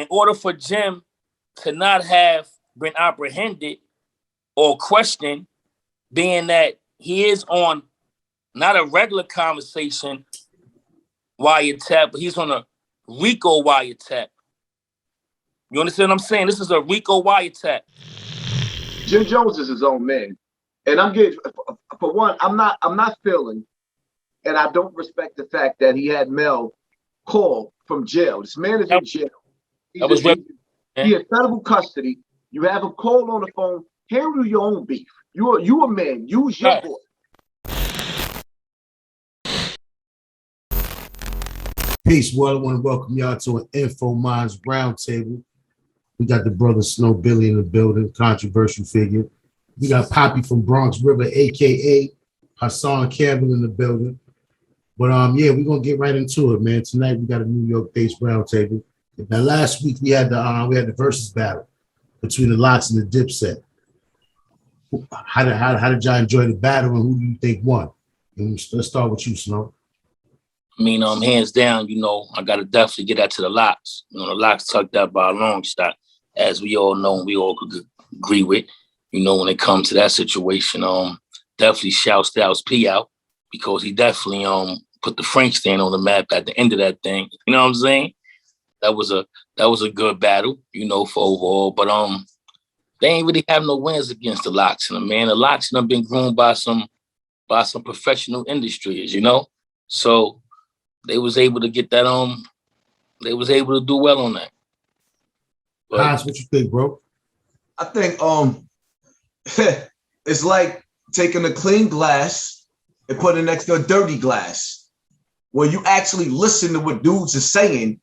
in order for Jim to not have been apprehended or questioned, being that he is on not a regular conversation wiretap, but he's on a RICO wiretap. You understand what I'm saying? This is a RICO wiretap. Jim Jones is his own man. And I'm getting, for one, I'm not feeling, and I don't respect the fact that he had Mel call from jail. This man is in jail. He in federal custody. You have him call on the phone, handle your own beef. You a man. Use your voice. Peace, world. I want to welcome y'all to an Info Minds Roundtable. We got the brother Snow Billy in the building, controversial figure. We got Poppy from Bronx River, aka Hassan Campbell in the building. But yeah, we're gonna get right into it, man. Tonight we got a New York-based roundtable. Now last week we had the versus battle between the Lox and the Dipset. How did y'all enjoy the battle, and who do you think won? And let's start with you, Snow. I mean, hands down, I gotta definitely get that to the Lox. The Lox tucked out by a long shot, as we all know and we all could agree with. When it comes to that situation, definitely shout Styles P out, because he definitely put the Frank stand on the map at the end of that thing. You know what I'm saying? That was a good battle, for overall. But they ain't really have no wins against the Lox. And man, the Lox have been groomed by some professional industries, So they was able to get that they was able to do well on that. Hans, what you think, bro? I think it's like taking a clean glass and putting it next to a dirty glass, where you actually listen to what dudes are saying,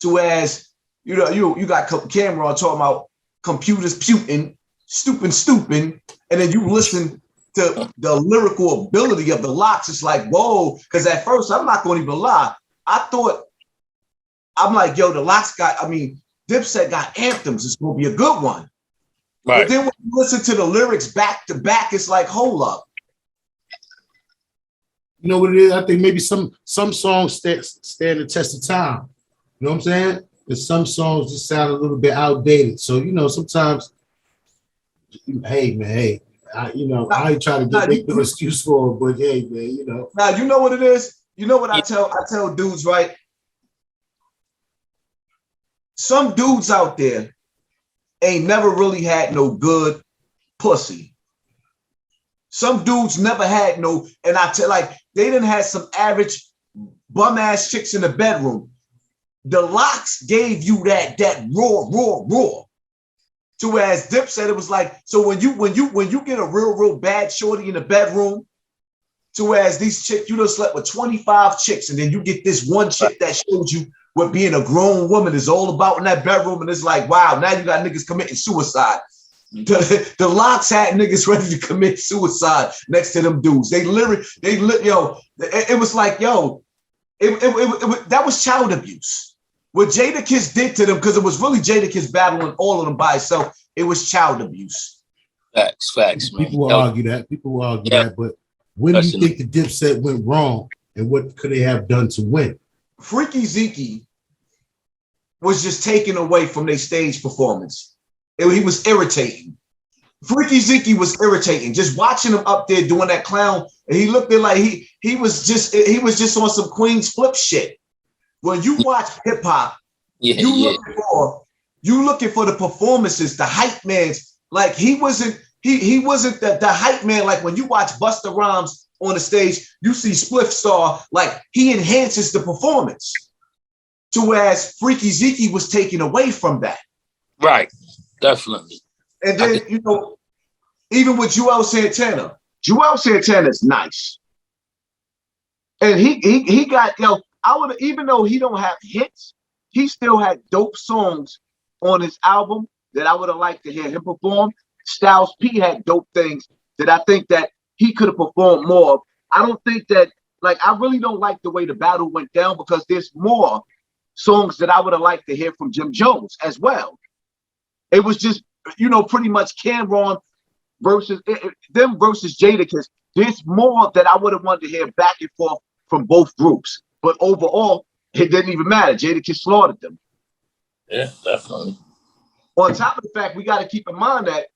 to as you got camera talking about computers puting, stupid, and then you listen to the lyrical ability of the Lox. It's like, whoa, because at first, I'm not going to even lie, I'm like, yo, the Lox Dipset got anthems. It's going to be a good one. Right. But then when you listen to the lyrics back to back, it's like, hold up. You know what it is? I think maybe some songs stand the test of time. You know what I'm saying? And some songs just sound a little bit outdated. So, sometimes, hey, I ain't trying to make no excuse for it, but hey, man, Now, you know what it is? You know what I tell dudes, right? Some dudes out there ain't never really had no good pussy. Some dudes never had no, and they didn't have some average bum ass chicks in the bedroom. The Lox gave you that raw. To as Dip said, it was like, so when you get a real bad shorty in the bedroom, to as these chicks, you done slept with 25 chicks, and then you get this one chick that showed you what being a grown woman is all about in that bedroom, and it's like, wow, now you got niggas committing suicide. The Lox had niggas ready to commit suicide next to them dudes. It was like, yo, that was child abuse. What Jadakiss did to them, because it was really Jadakiss battling all of them by itself, it was child abuse. Facts, man. People will argue that, but when do you think the Dipset went wrong, and what could they have done to win? Freekey Zekey was just taken away from their stage performance. He was irritating. Freekey Zekey was irritating. Just watching him up there doing that clown, and he looked like he was just on some Queen's Flip shit. When you watch hip hop, you looking for the performances, the hype man's. Like he wasn't the hype man. Like when you watch Busta Rhymes on the stage, you see Spliff Star, like he enhances the performance. To as Freekey Zekey was taken away from that. Right, definitely. And then, even with Joel Santana is nice. And he got, even though he don't have hits, he still had dope songs on his album that I would have liked to hear him perform. Styles P had dope things that I think that he could have performed more. I don't think that, I really don't like the way the battle went down, because there's more songs that I would have liked to hear from Jim Jones as well. It was just, pretty much Cameron versus Jadakiss. There's more that I would have wanted to hear back and forth from both groups. But overall, it didn't even matter. Jadakiss slaughtered them. Yeah, definitely. On top of the fact, we got to keep in mind that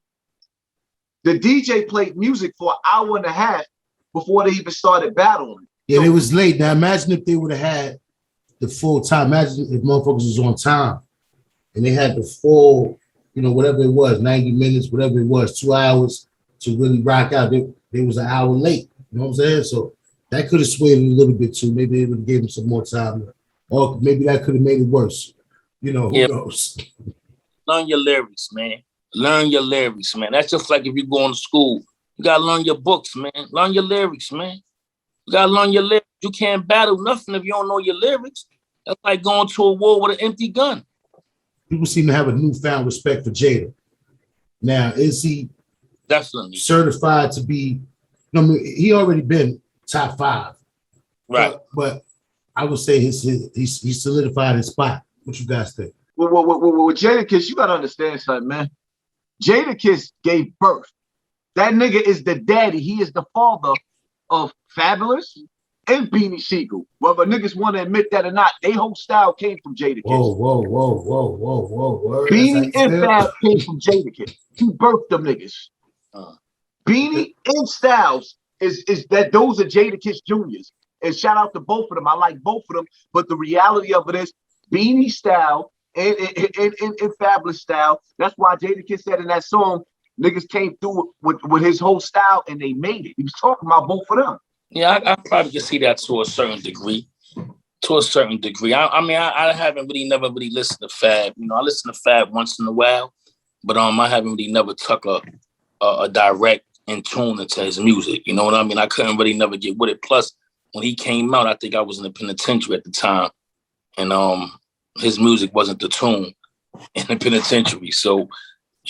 the DJ played music for an hour and a half before they even started battling. Yeah, it was late. Now imagine if they would have had the full time. Imagine if motherfuckers was on time and they had the full, whatever it was, 90 minutes, whatever it was, 2 hours to really rock out. They was an hour late. You know what I'm saying? So that could have swayed it a little bit too. Maybe it would have gave them some more time. Or maybe that could have made it worse. Who knows? Learn your lyrics, man. Learn your lyrics, man. That's just like if you're going to school. You gotta learn your books, man. Learn your lyrics, man. You gotta learn your lyrics. You can't battle nothing if you don't know your lyrics. That's like going to a war with an empty gun. People seem to have a newfound respect for Jada. Now, is he definitely certified to be? He already been top 5, right? But I would say he solidified his spot. What you guys think? Well, Jadakiss, you gotta understand something, man. Jadakiss gave birth. That nigga is the daddy. He is the father of Fabulous and Beanie Siegel. Whether niggas want to admit that or not, they whole style came from Jadakiss. Whoa. Beanie and Fab came from Jadakiss. He birthed them niggas. Beanie and Styles is that those are Jadakiss Juniors. And shout out to both of them. I like both of them. But the reality of it is Beanie style and Fabulous style. That's why Jadakiss said in that song, niggas came through with his whole style and they made it. He was talking about both of them. Yeah, I probably can see that to a certain degree. I mean, I haven't never really listened to Fab. I listen to Fab once in a while, but I haven't really never took a direct in tune into his music. You know what I mean? I couldn't really never get with it. Plus, when he came out, I think I was in the penitentiary at the time, and his music wasn't the tune in the penitentiary. So,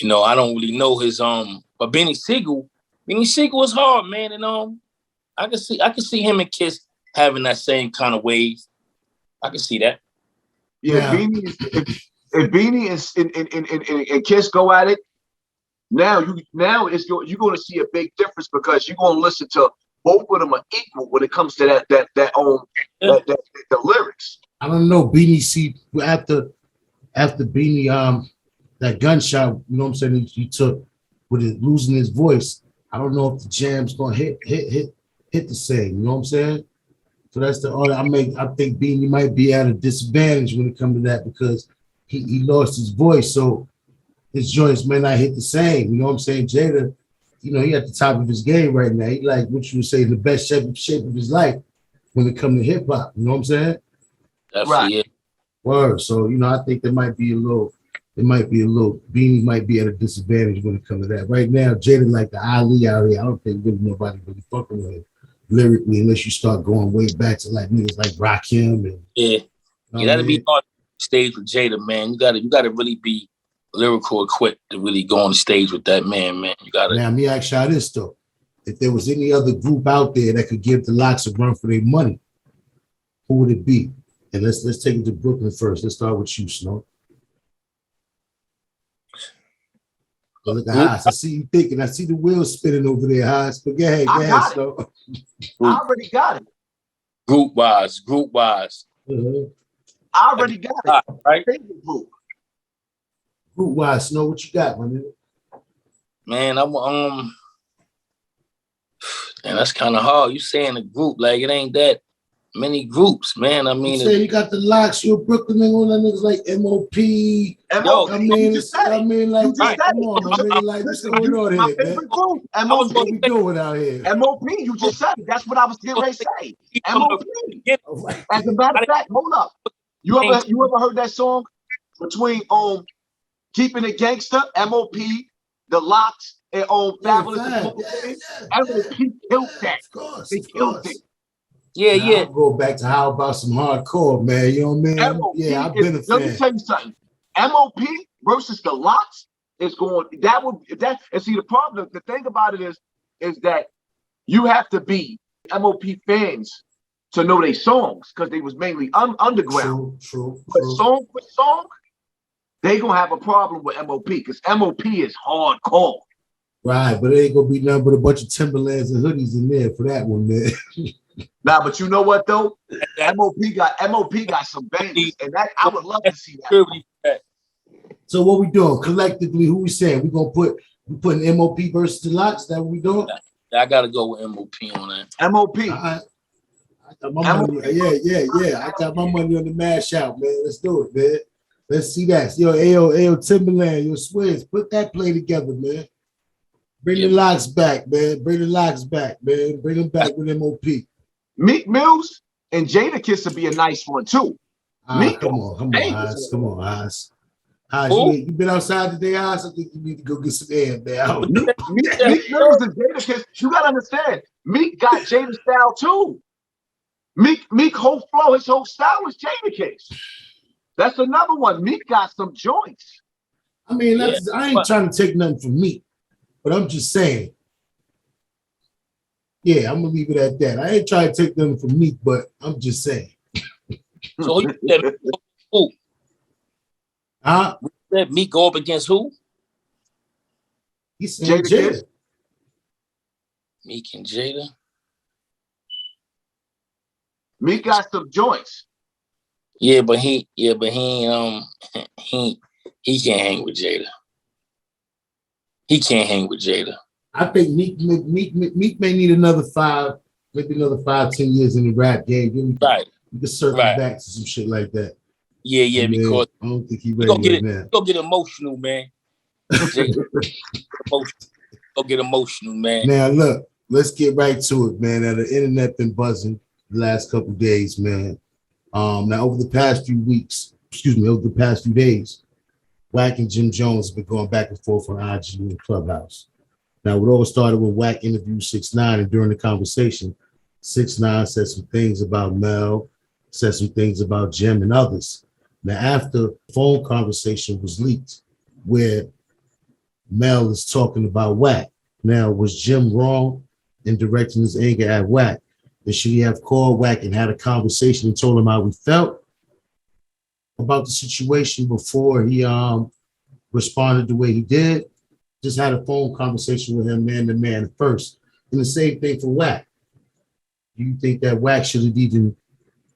I don't really know his but Beanie Siegel is hard, man, and I can see him and Kiss having that same kind of wave. I can see that. Yeah. If Beanie and Kiss go at it, now you're going to see a big difference because you're going to listen to both of them are equal when it comes to the lyrics. I don't know. Beanie after Beanie that gunshot, you know what I'm saying, he took with it losing his voice. I don't know if the jam's gonna hit the same, you know what I'm saying? So that's the order I think Beanie might be at a disadvantage when it comes to that because he lost his voice, so his joints may not hit the same, you know what I'm saying? Jada, he at the top of his game right now. He like what you would say, the best shape of his life when it comes to hip hop, you know what I'm saying? That's right. Yeah. Word. So, I think there might be a little, Beanie might be at a disadvantage when it comes to that. Right now, Jada like the Ali out here. I don't think really nobody really fucking with him lyrically unless you start going way back to like niggas like Rakim and that'd be hard stage with Jada, man. You gotta really be lyrical equipped to really go on stage with that man. You gotta. Now, let me ask y'all this though: if there was any other group out there that could give the Lox a run for their money, who would it be? And let's take it to Brooklyn first. Let's start with you, Snow. Look at Haas. I see you thinking. I see the wheels spinning over there, Haas. But go ahead, Snow. I already got it. Group wise. I already got it. Right? Group wise, Snow, what you got, my nigga? Man, and that's kind of hard. You saying a group like it ain't that many groups, man. I mean, you got the Lox. You're a Brooklyn nigga. One of them niggas like MOP. Come on, my nigga. Like, what's going on here, man? What we doing out here? MOP. You just said it. That's what I was getting ready to say. MOP. As a matter of fact, hold up. You ever heard that song between Keeping It Gangsta, MOP, the Lox, and Fabulous? MOP killed that. They killed it. Yeah. I'll go back to how about some hardcore, man. You know what I mean? I've been a fan. Let me tell you something. MOP versus the Lox is going. And see the problem. The thing about it is that you have to be MOP fans to know their songs because they was mainly underground. True. But song for song, they gonna have a problem with MOP because MOP is hardcore. Right, but it ain't gonna be nothing but a bunch of Timberlands and hoodies in there for that one, man. Nah, but you know what though? MOP got some bangers, and that I would love to see that. So what we doing collectively? Who we saying? We putting MOP versus the Lots? That what we doing? I gotta go with MOP on that. MOP. I got my money. Yeah. I got my money on the mash out, man. Let's do it, man. Let's see that. Yo, Ayo Timberland, yo, Swizz, put that play together, man. Bring the Locks back, man. Bring the Locks back, man. Bring them back with MOP. Meek Mills and Jadakiss would be a nice one too. Come on, Haas. You been outside today, Haas? I think you need to go get some air, man. Meek Mills and Jadakiss, you gotta understand. Meek got Jada style too. Meek whole flow, his whole style is Jadakiss. That's another one. Meek got some joints. I mean, I ain't trying to take nothing from Meek, but I'm just saying. Yeah, I'm gonna leave it at that. I ain't trying to take nothing from Meek, but I'm just saying. So who? Huh? Said Meek go up against who? He said Jada. Meek and Jada. Meek got some joints. Yeah, but he can't hang with Jada. He can't hang with Jada. I think Meek may need another 10 years in the rap game. Right. You can circle back to some shit like that. Yeah, man, because I don't think he's ready right now. Go get emotional, man. Go get emotional, man. Now look, let's get right to it, man. Now the internet been buzzing the last couple of days, man. Now over the past few days, Wack and Jim Jones have been going back and forth on IG and Clubhouse. Now it all started when Wack interviewed 6ix9ine, and during the conversation, 6ix9ine said some things about Mel, said some things about Jim and others. Now, after phone conversation was leaked where Mel is talking about Wack. Now, was Jim wrong in directing his anger at Wack? And should he have called Wack and had a conversation and told him how he felt about the situation before he responded the way he did? Just had a phone conversation with him man to man first. And the same thing for Wack. Do you think that Wack should have even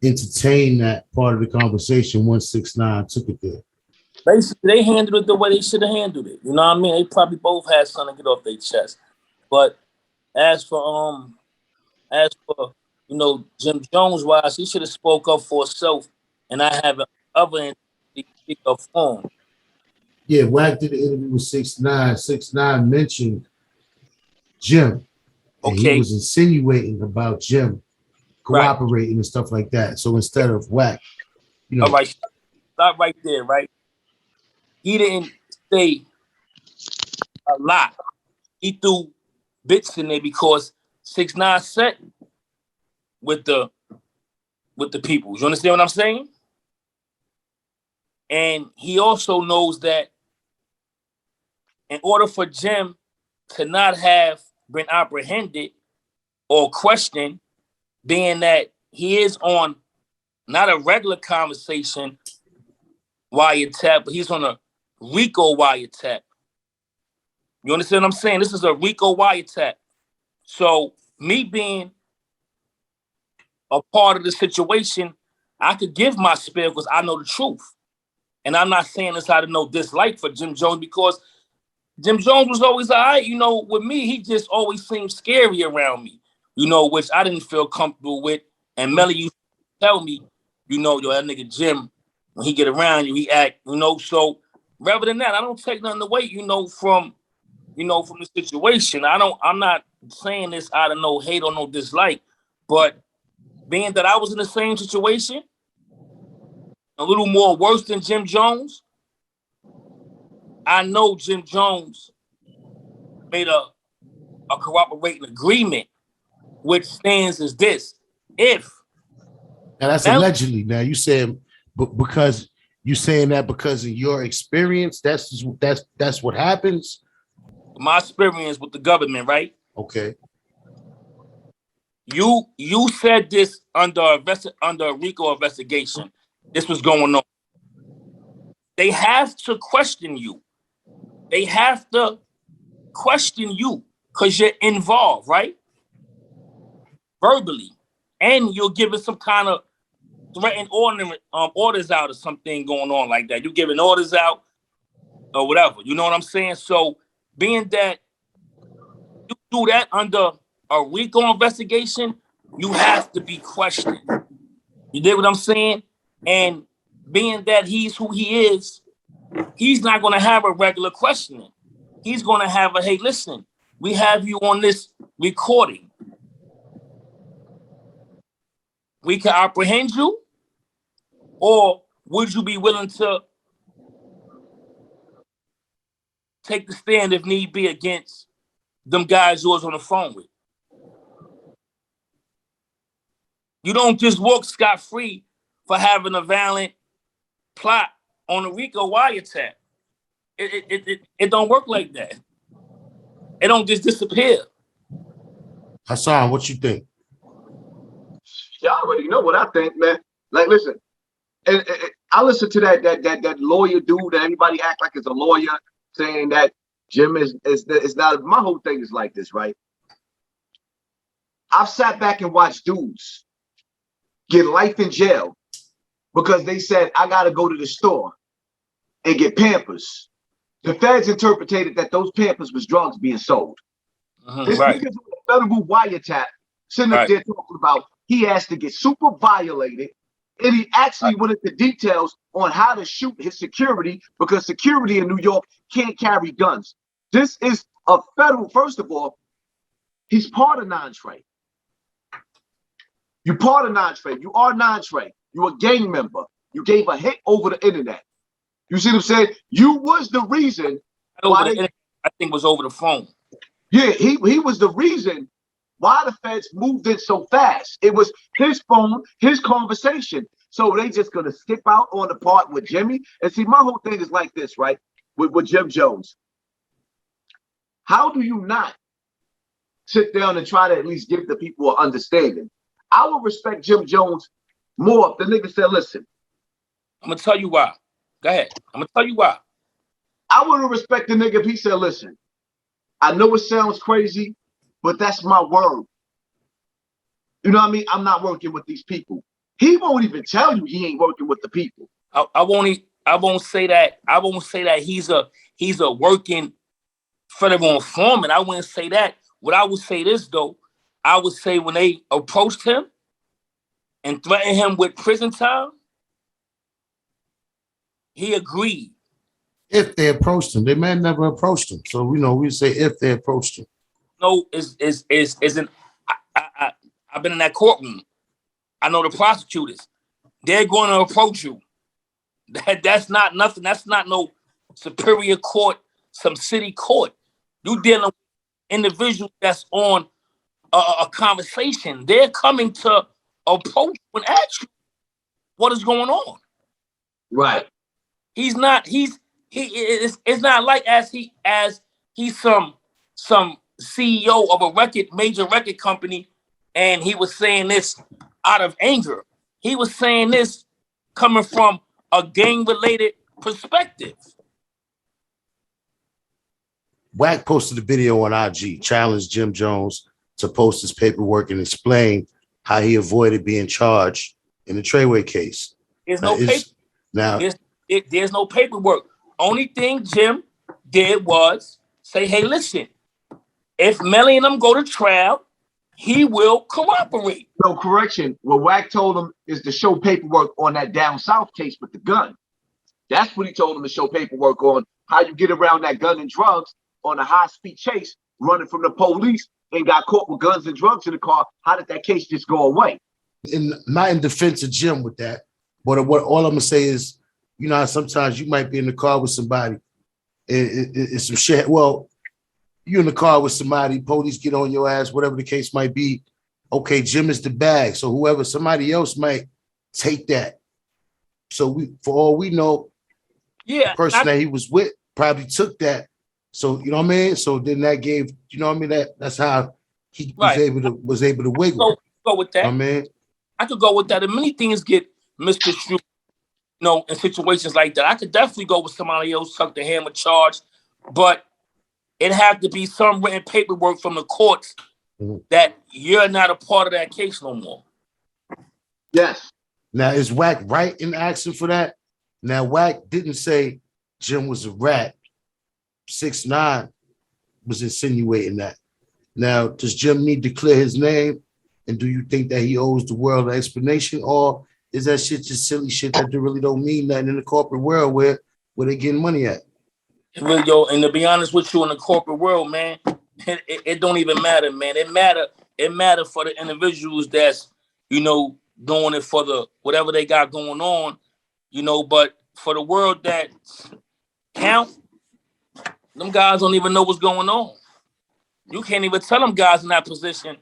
entertained that part of the conversation once 6ix9ine took it there? Basically, they handled it the way they should have handled it. You know what I mean? They probably both had something to get off their chest. But as for Jim Jones wise, he should have spoke up for himself, and I have other speak up for him. Yeah, Wack did an interview with 6ix9ine. 6ix9ine mentioned Jim. And he was insinuating about Jim cooperating and stuff like that. So instead of Wack, All right, stop right there, right? He didn't say a lot. He threw bits in there because 6ix9ine sat with the people. You understand what I'm saying? And he also knows that in order for Jim to not have been apprehended or questioned, being that he is on not a regular conversation wiretap, but he's on a RICO wiretap. You understand what I'm saying? This is a RICO wiretap. So me being a part of the situation, I could give my spiel because I know the truth. And I'm not saying this out of no dislike for Jim Jones, because Jim Jones was always all right. You know, with me, he just always seemed scary around me, you know, which I didn't feel comfortable with. And Melly used to tell me, you know, yo, that nigga Jim, when he get around you, he act, you know. So rather than that, I don't take nothing away, from the situation. I'm not saying this out of no hate or no dislike, but being that I was in the same situation, a little more worse than Jim Jones, I know Jim Jones made a cooperating agreement, which stands as this: if now that's allegedly. Now you saying, because you saying that because of your experience, that's what happens. My experience with the government, right? Okay. You said this under a RICO investigation. This was going on. They have to question you. They have to question you because you're involved, right? Verbally. And you're giving some kind of threatened orders out or something going on like that. You're giving orders out. or whatever. You know what I'm saying? So being that you do that under a RICO investigation, you have to be questioned. You dig what I'm saying? And being that he's who he is, he's not going to have a regular questioning. He's going to have a, hey, listen, we have you on this recording. We can apprehend you, or would you be willing to take the stand if need be against them guys yours on the phone with? You don't just walk scot-free for having a violent plot on a RICO wiretap. It don't work like that. It don't just disappear. Hassan, what you think? Y'all already know what I think, man. Like, listen, and I listen to that lawyer dude that everybody act like is a lawyer saying that Jim is not. My whole thing is like this, right? I've sat back and watched dudes get life in jail because they said, I got to go to the store and get Pampers. The feds interpreted that those Pampers was drugs being sold. This Right. nigga's on a federal wiretap sitting up there talking about he has to get super violated, and he actually went into details on how to shoot his security because security in New York can't carry guns. This is a federal, first of all, he's part of non-trade. You're part of non-trade. You are non-trade. You're a gang member. You gave a hit over the internet. You see what I'm saying? You was the reason why they, I think was over the phone. Yeah, he was the reason why the feds moved in so fast. It was his phone, his conversation. So they just gonna skip out on the part with Jimmy. And see, my whole thing is like this, right? With Jim Jones. How do you not sit down and try to at least give the people an understanding? I would respect Jim Jones more if the nigga said, listen. I'm gonna tell you why. Go ahead. I'm gonna tell you why. I would respect the nigga if he said, listen, I know it sounds crazy, but that's my word. You know what I mean? I'm not working with these people. He won't even tell you he ain't working with the people. I won't say that. I won't say that he's a working federal informant. I wouldn't say that. What I would say this though, I would say when they approached him and threatened him with prison time, he agreed. If they approached him, they may never approached him. So we say if they approached him. No, isn't. I've been in that courtroom. I know the prosecutors. They're going to approach you. That's not nothing. That's not no superior court, some city court. You dealing with individuals that's on a conversation. They're coming to approach you and ask you what is going on. Right. He's not. It's not like as he's some CEO of a major record company, and he was saying this out of anger. He was saying this coming from a gang-related perspective. Wack posted a video on IG, challenged Jim Jones to post his paperwork and explain how he avoided being charged in the Treyway case. There's no paperwork. Only thing Jim did was say, hey, listen, if Melly and them go to trial, he will cooperate. No, correction. What Wack told him is to show paperwork on that down south case with the gun. That's what he told him to show paperwork on, how you get around that gun and drugs on a high-speed chase, running from the police and got caught with guns and drugs in the car. How did that case just go away? Not in defense of Jim with that, but what all I'm going to say is, sometimes you might be in the car with somebody and some shit. Well, you're in the car with somebody, police get on your ass, whatever the case might be. Okay, Jim is the bag. So somebody else might take that. So for all we know, the person that he was with probably took that. So, you know what I mean? So then that gave, you know what I mean? That's how he was able to wiggle. Go with that. I mean, I could go with that. And many things get misconstrued, in situations like that. I could definitely go with somebody else, tuck the hammer charge, but it have to be some written paperwork from the courts that you're not a part of that case no more. Yes. Now, is Wack right in asking for that? Now, Wack didn't say Jim was a rat. 6ix9ine was insinuating that. Now, does Jim need to clear his name? And do you think that he owes the world an explanation? Or is that shit just silly shit that really don't mean nothing in the corporate world where they getting money at? Really, yo, and to be honest with you, in the corporate world, man, it don't even matter, man. It matter for the individuals that's, doing it for the whatever they got going on, but for the world that count, them guys don't even know what's going on. You can't even tell them guys in that position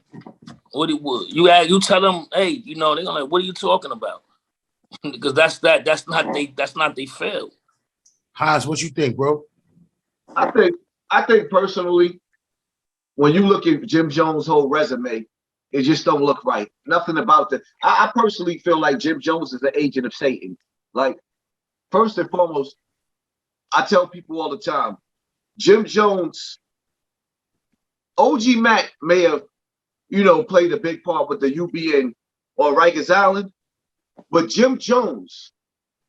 what it would. You tell them, hey, they're gonna like, what are you talking about? Because that's not they feel. Haas, what you think, bro? I think personally, when you look at Jim Jones' whole resume, it just don't look right. Nothing about that. I personally feel like Jim Jones is the agent of Satan. Like, first and foremost, I tell people all the time, Jim Jones, OG Mack may have, played a big part with the UBN on Rikers Island, but Jim Jones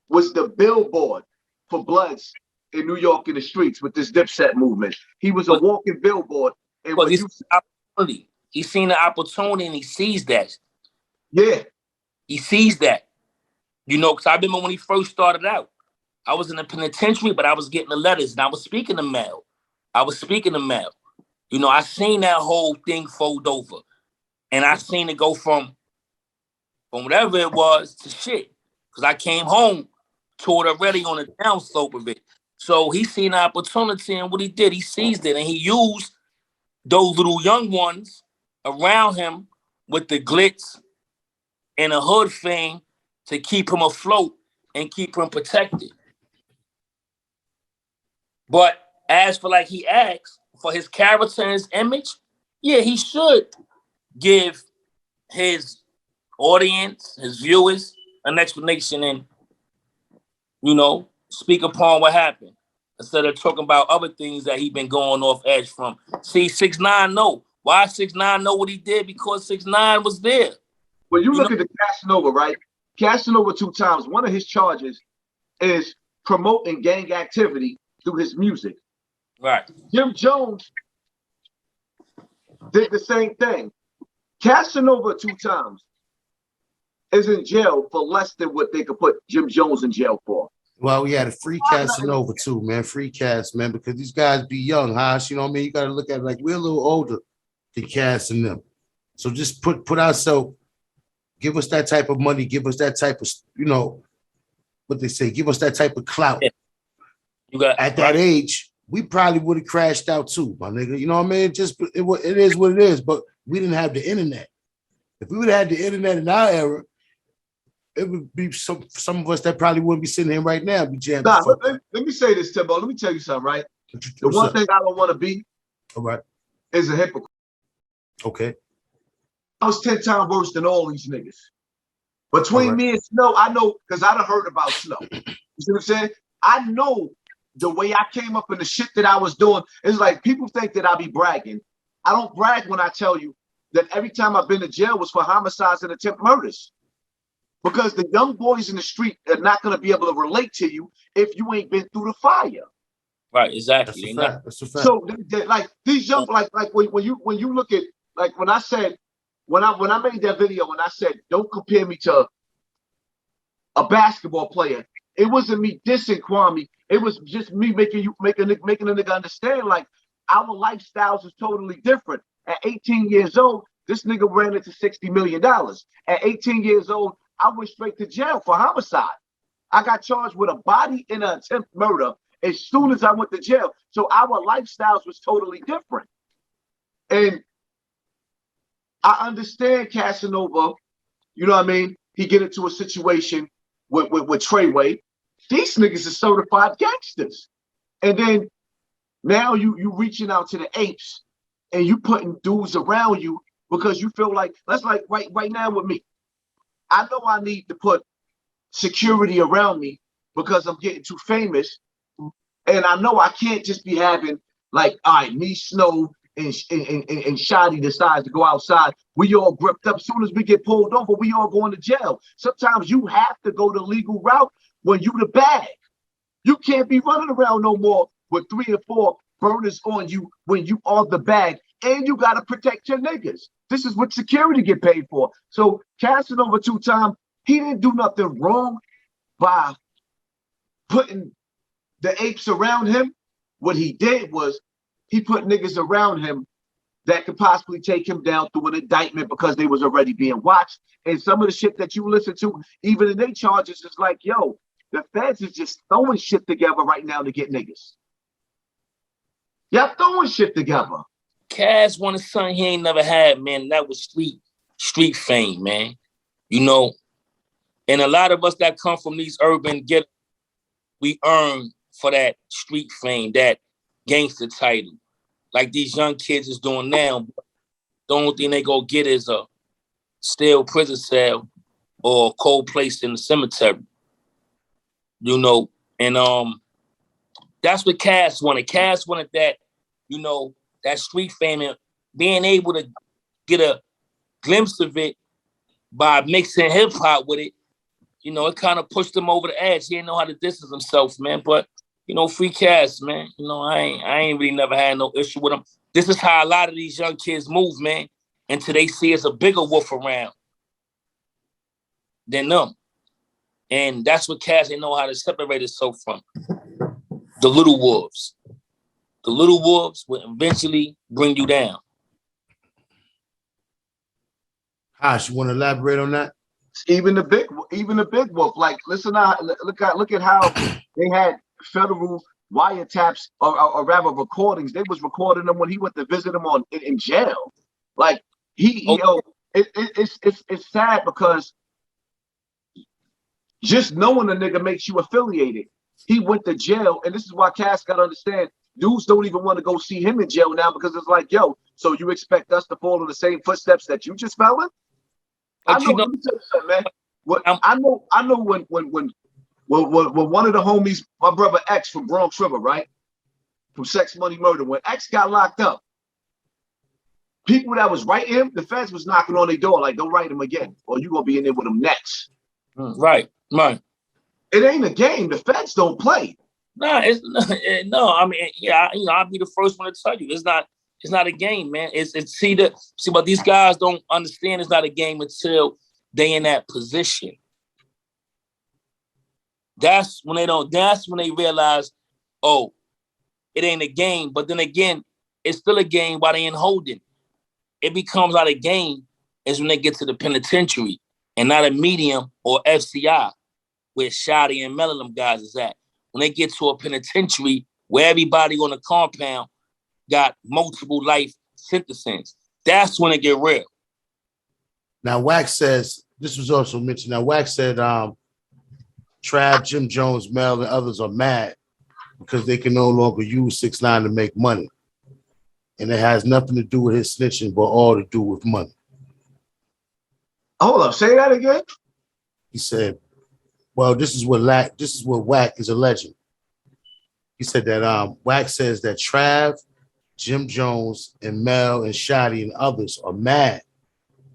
was the billboard for Bloods in New York in the streets with this Dipset movement. He was a walking billboard. And when he's seen the opportunity and he sees that. Yeah. He sees that. Because I remember when he first started out, I was in the penitentiary, but I was getting the letters and I was speaking the mail. I seen that whole thing fold over. And I seen it go from whatever it was to shit. Because I came home to it already on the downslope of it. So he seen the opportunity, and what he did, he seized it, and he used those little young ones around him with the glitz and a hood thing to keep him afloat and keep him protected. But as for like he asked for his character and his image, yeah, he should give his audience, his viewers, an explanation and, speak upon what happened instead of talking about other things that he been going off edge from. See, 6ix9ine know. Why 6ix9ine know what he did? Because 6ix9ine was there. When you look at the Casanova, right? Casanova 2 times, one of his charges is promoting gang activity through his music. Right. Jim Jones did the same thing. Casanova 2 times is in jail for less than what they could put Jim Jones in jail for. Well, we had a free Casanova too, man. Free Cas, man, because these guys be young, Haas. You know what I mean? You got to look at it like we're a little older than Cas and them. So just put ourselves, give us that type of money, give us that type of, what they say, give us that type of clout. Yeah. At that age, we probably would have crashed out too, my nigga. You know what I mean? It is what it is, but we didn't have the internet. If we would have had the internet in our era, it would be some of us that probably wouldn't be sitting here right now. Be jammed. Nah, let me say this, Timbo. Let me tell you something, right? The one thing I don't want to be, all right, is a hypocrite. Okay. I was 10 times worse than all these niggas. Between me and Snow, I know, because I done heard about Snow. You see what I'm saying? I know the way I came up and the shit that I was doing. It's like people think that I be bragging. I don't brag when I tell you that every time I've been to jail was for homicides and attempt murders. Because the young boys in the street are not going to be able to relate to you if you ain't been through the fire. Right, exactly. That's a fact. So like these young, like when you look at, like when I said, when I made that video and I said, don't compare me to a basketball player, it wasn't me dissing Kwame. It was just me making a nigga understand, like, our lifestyles is totally different. At 18 years old, this nigga ran into $60 million. At 18 years old, I went straight to jail for homicide. I got charged with a body and an attempt murder as soon as I went to jail. So our lifestyles was totally different. And I understand Casanova, you know what I mean? He get into a situation with Treyway. These niggas are certified gangsters. And then now you reaching out to the apes and you putting dudes around you because you feel like, that's like right now with me. I know I need to put security around me because I'm getting too famous. And I know I can't just be having, like, all right, me, Snow, and Shotty decides to go outside. We all gripped up. As soon as we get pulled over, we all going to jail. Sometimes you have to go the legal route when you the bag. You can't be running around no more with 3 or 4 burners on you when you are the bag, and you got to protect your niggas. This is what security get paid for. So Casanova 2 Time, he didn't do nothing wrong by putting the apes around him. What he did was he put niggas around him that could possibly take him down through an indictment because they was already being watched. And some of the shit that you listen to, even in their charges, is like, yo, the feds is just throwing shit together right now to get niggas. Y'all throwing shit together. Cass won a son he ain't never had, man. That was street fame, man. You know, and a lot of us that come from these urban get, we earn for that street fame, that gangster title. Like these young kids is doing now. The only thing they go get is a stale prison cell or a cold place in the cemetery. You know, and that's what Cass wanted. Cass wanted that, you know, that street fame, and being able to get a glimpse of it by mixing hip hop with it. You know, it kind of pushed him over the edge. He didn't know how to distance himself, man. But you know, free Cass, man. You know, I ain't really never had no issue with him. This is how a lot of these young kids move, man, until they see it's a bigger wolf around than them. And that's what Cass didn't know how to separate itself from. The little wolves. The little wolves will eventually bring you down. Hash, you want to elaborate on that? Even the big wolf. Like, listen, look at how they had federal wiretaps or rather recordings. They was recording them when he went to visit him in jail. Like it's sad because just knowing a nigga makes you affiliated. He went to jail, and this is why Cass got to understand. Dudes don't even want to go see him in jail now because it's like, yo, so you expect us to follow the same footsteps that you just fell in? I know, let me tell you something, man. I know when one of the homies, my brother X from Bronx River, right? From Sex Money Murder, when X got locked up, people that was writing him, the feds was knocking on their door like, don't write him again, or you gonna be in there with him next. Right. It ain't a game. The feds don't play. No, I mean, yeah, you know, I'll be the first one to tell you, it's not a game, man. See, but these guys don't understand it's not a game until they in that position. That's when they realize, oh, it ain't a game. But then again, it's still a game while they in holding. It becomes not a game is when they get to the penitentiary and not a medium or FCI where Shotty and Mel them guys is at. When they get to a penitentiary where everybody on the compound got multiple life sentences, that's when it get real. Now, Wack says, this was also mentioned. Now, Wack said Trav, Jim Jones, Mel, and others are mad because they can no longer use 6ix9ine to make money. And it has nothing to do with his snitching, but all to do with money. Hold up, say that again. He said, well, this is what Wack is alleging. He said that Wack says that Trav, Jim Jones, and Mel, and Shotty, and others are mad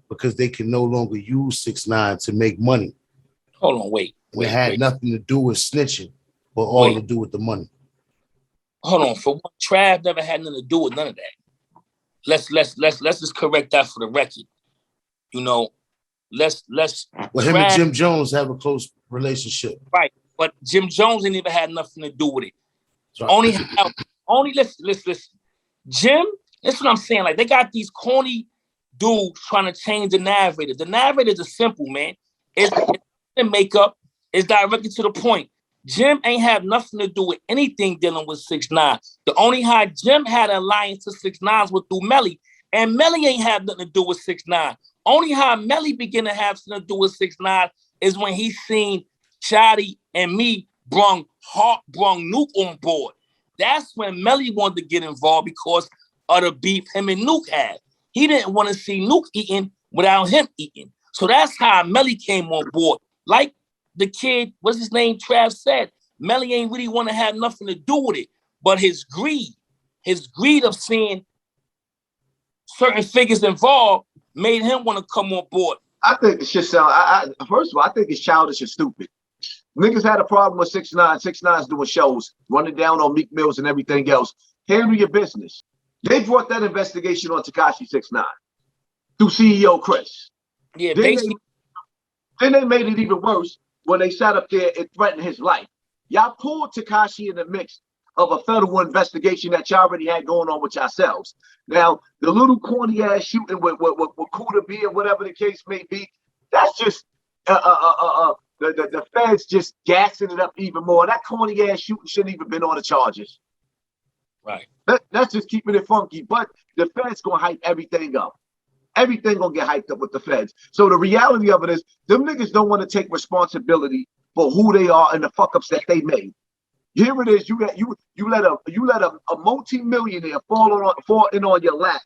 because they can no longer use 6ix9ine to make money. Hold on, wait. It had nothing to do with snitching, but all to do with the money. Hold on, for one, Trav never had nothing to do with none of that. Let's just correct that for the record. You know, let's. Well, him and Jim Jones have a close relationship, right? But Jim Jones ain't even had nothing to do with it. Right. Only listen. Jim, that's what I'm saying. Like, they got these corny dudes trying to change the narrator. The narrator is simple, man. It's makeup. It's directly to the point. Jim ain't have nothing to do with anything dealing with 6ix9ine. The only how Jim had an alliance to 6ix9ine was through Melly, and Melly ain't have nothing to do with 6ix9ine. Only how Melly began to have something to do with 6ix9ine is when he seen Shotty and me brung Nuke on board. That's when Melly wanted to get involved because of the beef him and Nuke had. He didn't want to see Nuke eating without him eating. So that's how Melly came on board. Like the kid, what's his name, Trav said, Melly ain't really want to have nothing to do with it. But his greed of seeing certain figures involved made him want to come on board. I think it should sound, first of all, I think it's childish and stupid. Niggas had a problem with 6ix9ine. 6ix9ine's doing shows, running down on Meek Mills and everything else. Handle your business. They brought that investigation on Tekashi69 through CEO Chris. Yeah, Then basically. then they made it even worse when they sat up there and threatened his life. Y'all pulled Tekashi in the mix of a federal investigation that y'all already had going on with yourselves. Now, the little corny ass shooting with Kuda B or whatever the case may be, that's just the feds just gassing it up even more. That corny ass shooting shouldn't even been on the charges. Right. That's just keeping it funky. But the feds gonna hype everything up. Everything gonna get hyped up with the feds. So the reality of it is, them niggas don't want to take responsibility for who they are and the fuck ups that they made. Here it is. You let a multi-millionaire fall in on your lap,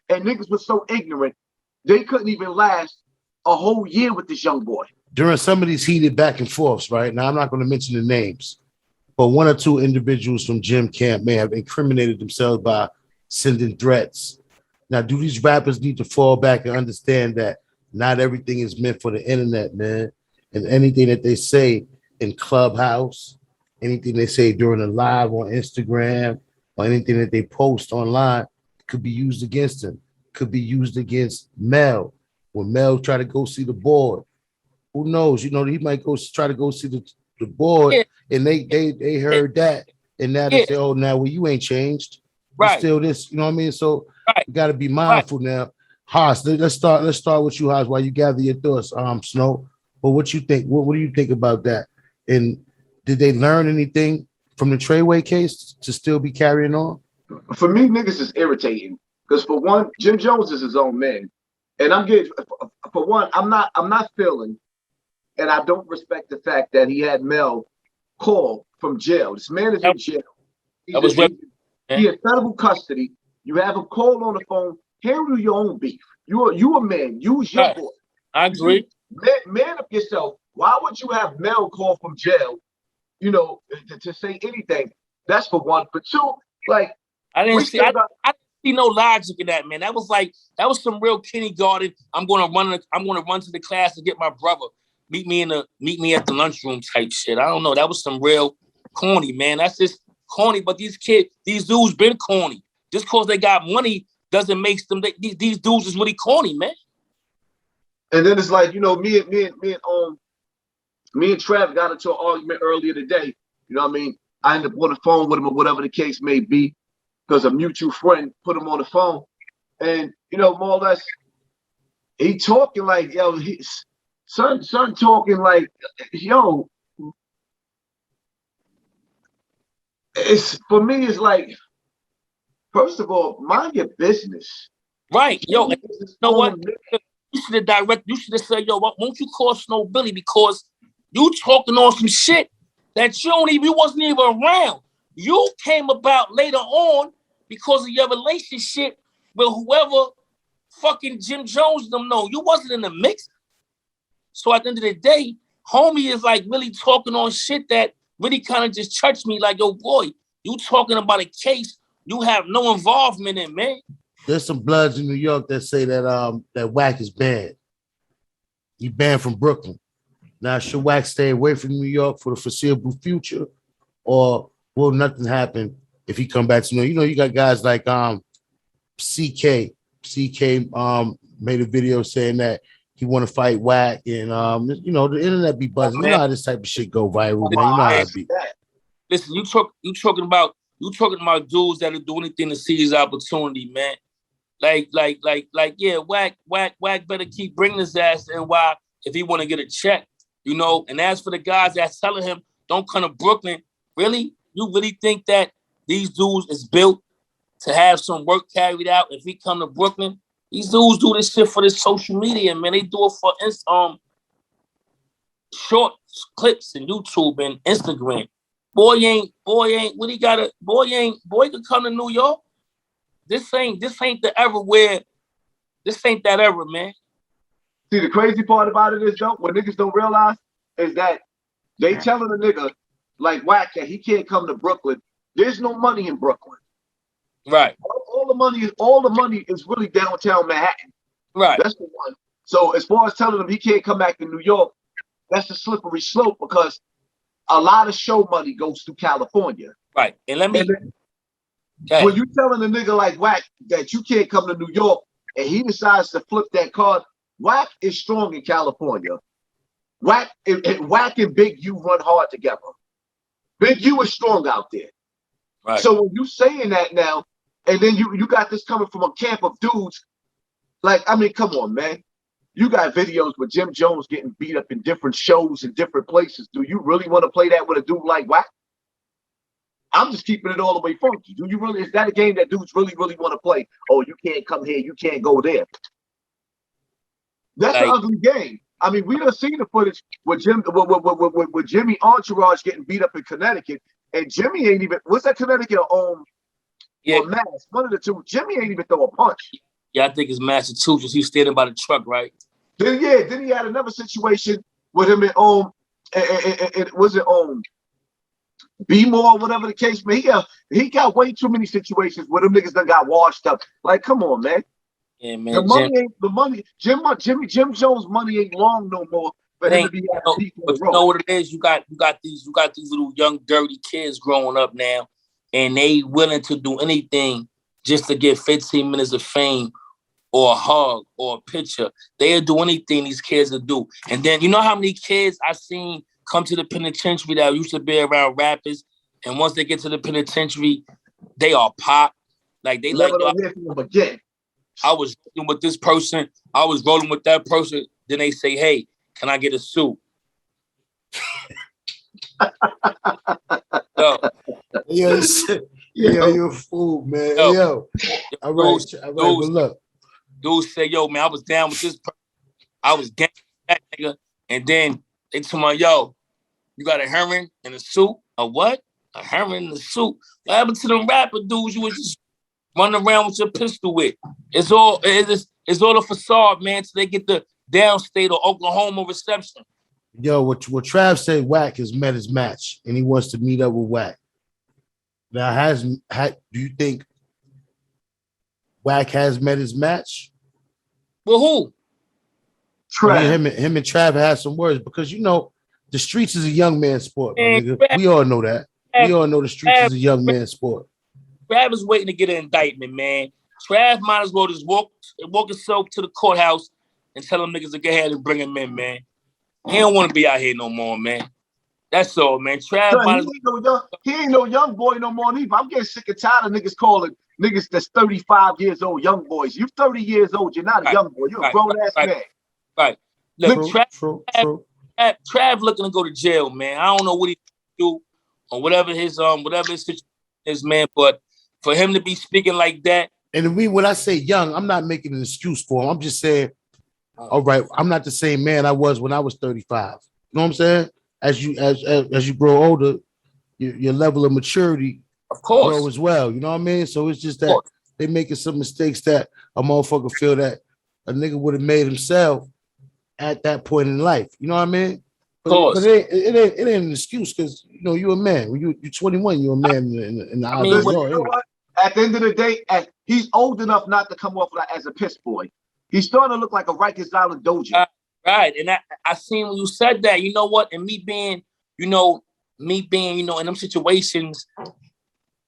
and niggas was so ignorant they couldn't even last a whole year with this young boy. During some of these heated back and forths, right? Now I'm not going to mention the names, but one or two individuals from Jim Camp may have incriminated themselves by sending threats. Now, do these rappers need to fall back and understand that not everything is meant for the internet, man? And anything that they say in Clubhouse, anything they say during a live on Instagram, or anything that they post online could be used against them, could be used against Mel. When Mel try to go see the board, who knows? You know, he might go try to go see the board, Yeah. and they heard that, and now they say, oh, now well, you ain't changed. Right. You're still this, you know what I mean? So you got to be mindful now. Haas, let's start with you, Haas, while you gather your thoughts, Snow. But what you think? What do you think about that? And did they learn anything from the Treyway case to still be carrying on? For me, niggas is irritating because for one, Jim Jones is his own man, and I'm getting for one, I'm not feeling, and I don't respect the fact that he had Mel call from jail. This man is in jail. He in federal custody. You have him call on the phone. Handle your own beef. You a man. Use your voice. I agree. Man up yourself. Why would you have Mel call from jail? You know, to say anything. That's for one. For two, like I didn't see no logic in that, man. That was some real kindergarten. I'm gonna run to the class to get my brother. Meet me at the lunchroom type shit. I don't know. That was some real corny, man. That's just corny. But these dudes been corny. Just because they got money doesn't make them. These dudes is really corny, man. And then it's like, you know, me and Trav got into an argument earlier today. You know what I mean? I ended up on the phone with him or whatever the case may be, because a mutual friend put him on the phone. And, you know, more or less, he talking like, yo, son talking like, yo, it's for me, it's like, first of all, mind your business. Right. Yo, you know what? You should have said, yo, won't you call Snow Billy, because you talking on some shit that you wasn't even around. You came about later on because of your relationship with whoever fucking Jim Jones them know. You wasn't in the mix. So at the end of the day, homie is like really talking on shit that really kind of just touched me like, yo, boy, you talking about a case you have no involvement in, man. There's some bloods in New York that say that that Wack is banned. He banned from Brooklyn. Now, should Wack stay away from New York for the foreseeable future, or will nothing happen if he come back to New York? You know, you got guys like CK. CK made a video saying that he want to fight Wack, and you know, the internet be buzzing. You know how this type of shit go viral, man. You know how it be. Listen, you talking about dudes that'll do anything to seize his opportunity, man. Like, yeah, Wack better keep bringing his ass in. Why? If he want to get a check, you know. And as for the guys that's telling him don't come to Brooklyn, really, you really think that these dudes is built to have some work carried out if he come to Brooklyn? These dudes do this shit for this social media, man. They do it for short clips and YouTube and Instagram. Boy ain't what he got boy could come to New York. This ain't the ever where this ain't that ever, man. See, the crazy part about it is though, what niggas don't realize is that they telling a nigga like Wack that he can't come to Brooklyn. There's no money in Brooklyn. Right. All the money is really downtown Manhattan. Right. That's the one. So as far as telling him he can't come back to New York, that's a slippery slope because a lot of show money goes through California. Right. And let me. When you telling a nigga like Wack that you can't come to New York and he decides to flip that card, Wack is strong in California. Wack and Big U run hard together. Big U is strong out there. Right. So when you saying that now, and then you got this coming from a camp of dudes, like, I mean, come on, man. You got videos with Jim Jones getting beat up in different shows in different places. Do you really want to play that with a dude like Wack? I'm just keeping it all the way funky. Do you really? Is that a game that dudes really want to play? Oh, you can't come here, you can't go there. That's an ugly game. I mean, we done seen the footage with Jimmy Entourage getting beat up in Connecticut, and Jimmy ain't even. What's that Connecticut or Mass? One of the two. Jimmy ain't even throw a punch. Yeah, I think it's Massachusetts. He's standing by the truck, right? Then he had another situation with him at was it B-More, whatever the case, man. He got way too many situations where them niggas done got washed up. Like, come on, man. Yeah, man. Jim Jones' money ain't long no more for him to be at peak on the road. You know what it is? You got these little young dirty kids growing up now, and they willing to do anything just to get 15 minutes of fame or a hug or a picture. They'll do anything these kids will do. And then you know how many kids I've seen come to the penitentiary that used to be around rappers, and once they get to the penitentiary, they are pop. Like they never hear from them again. I was rolling with this person, I was rolling with that person. Then they say, "Hey, can I get a suit?" Yo, you're a fool, man. Yo. All right, but look. Dudes say, "Yo, man, I was down with this person. I was gang that nigga," and then they tell me, "Yo, you got a heron in a suit? A what? A heron in a suit? What happened to them rapper dudes you was just running around with your pistol with? It's all a facade, man, till they get the downstate or Oklahoma reception." Yo, what Trav said, Wack has met his match, and he wants to meet up with Wack. Now, do you think Wack has met his match? Well, who? Trav. I mean, him and Trav had some words because you know the streets is a young man's sport, my nigga. We all know that. We all know the streets is a young man's sport. Trav is waiting to get an indictment, man. Trav might as well just walk himself to the courthouse and tell them niggas to go ahead and bring him in, man. He don't want to be out here no more, man. That's all, man. Trav he ain't no young boy no more either. I'm getting sick and tired of niggas calling niggas that's 35 years old young boys. You 30 years old, you're not a young boy. You're a grown-ass man. Right. Look, True. Trav looking to go to jail, man. I don't know what he do or whatever his situation is, man. But for him to be speaking like that, and when I say young, I'm not making an excuse for him. I'm just saying, all right, I'm not the same man I was when I was 35. You know what I'm saying? As you grow older, your level of maturity, of course, grow as well. You know what I mean? So it's just that they making some mistakes that a motherfucker feel that a nigga would have made himself at that point in life. You know what I mean? But it ain't an excuse because you know you're a man. When you're 21, you're a man in the eyes of the law. You know what? At the end of the day, he's old enough not to come off like as a piss boy. He's starting to look like a Rikers Island dojo. Right. And I seen when you said that, you know what? And me being, in them situations,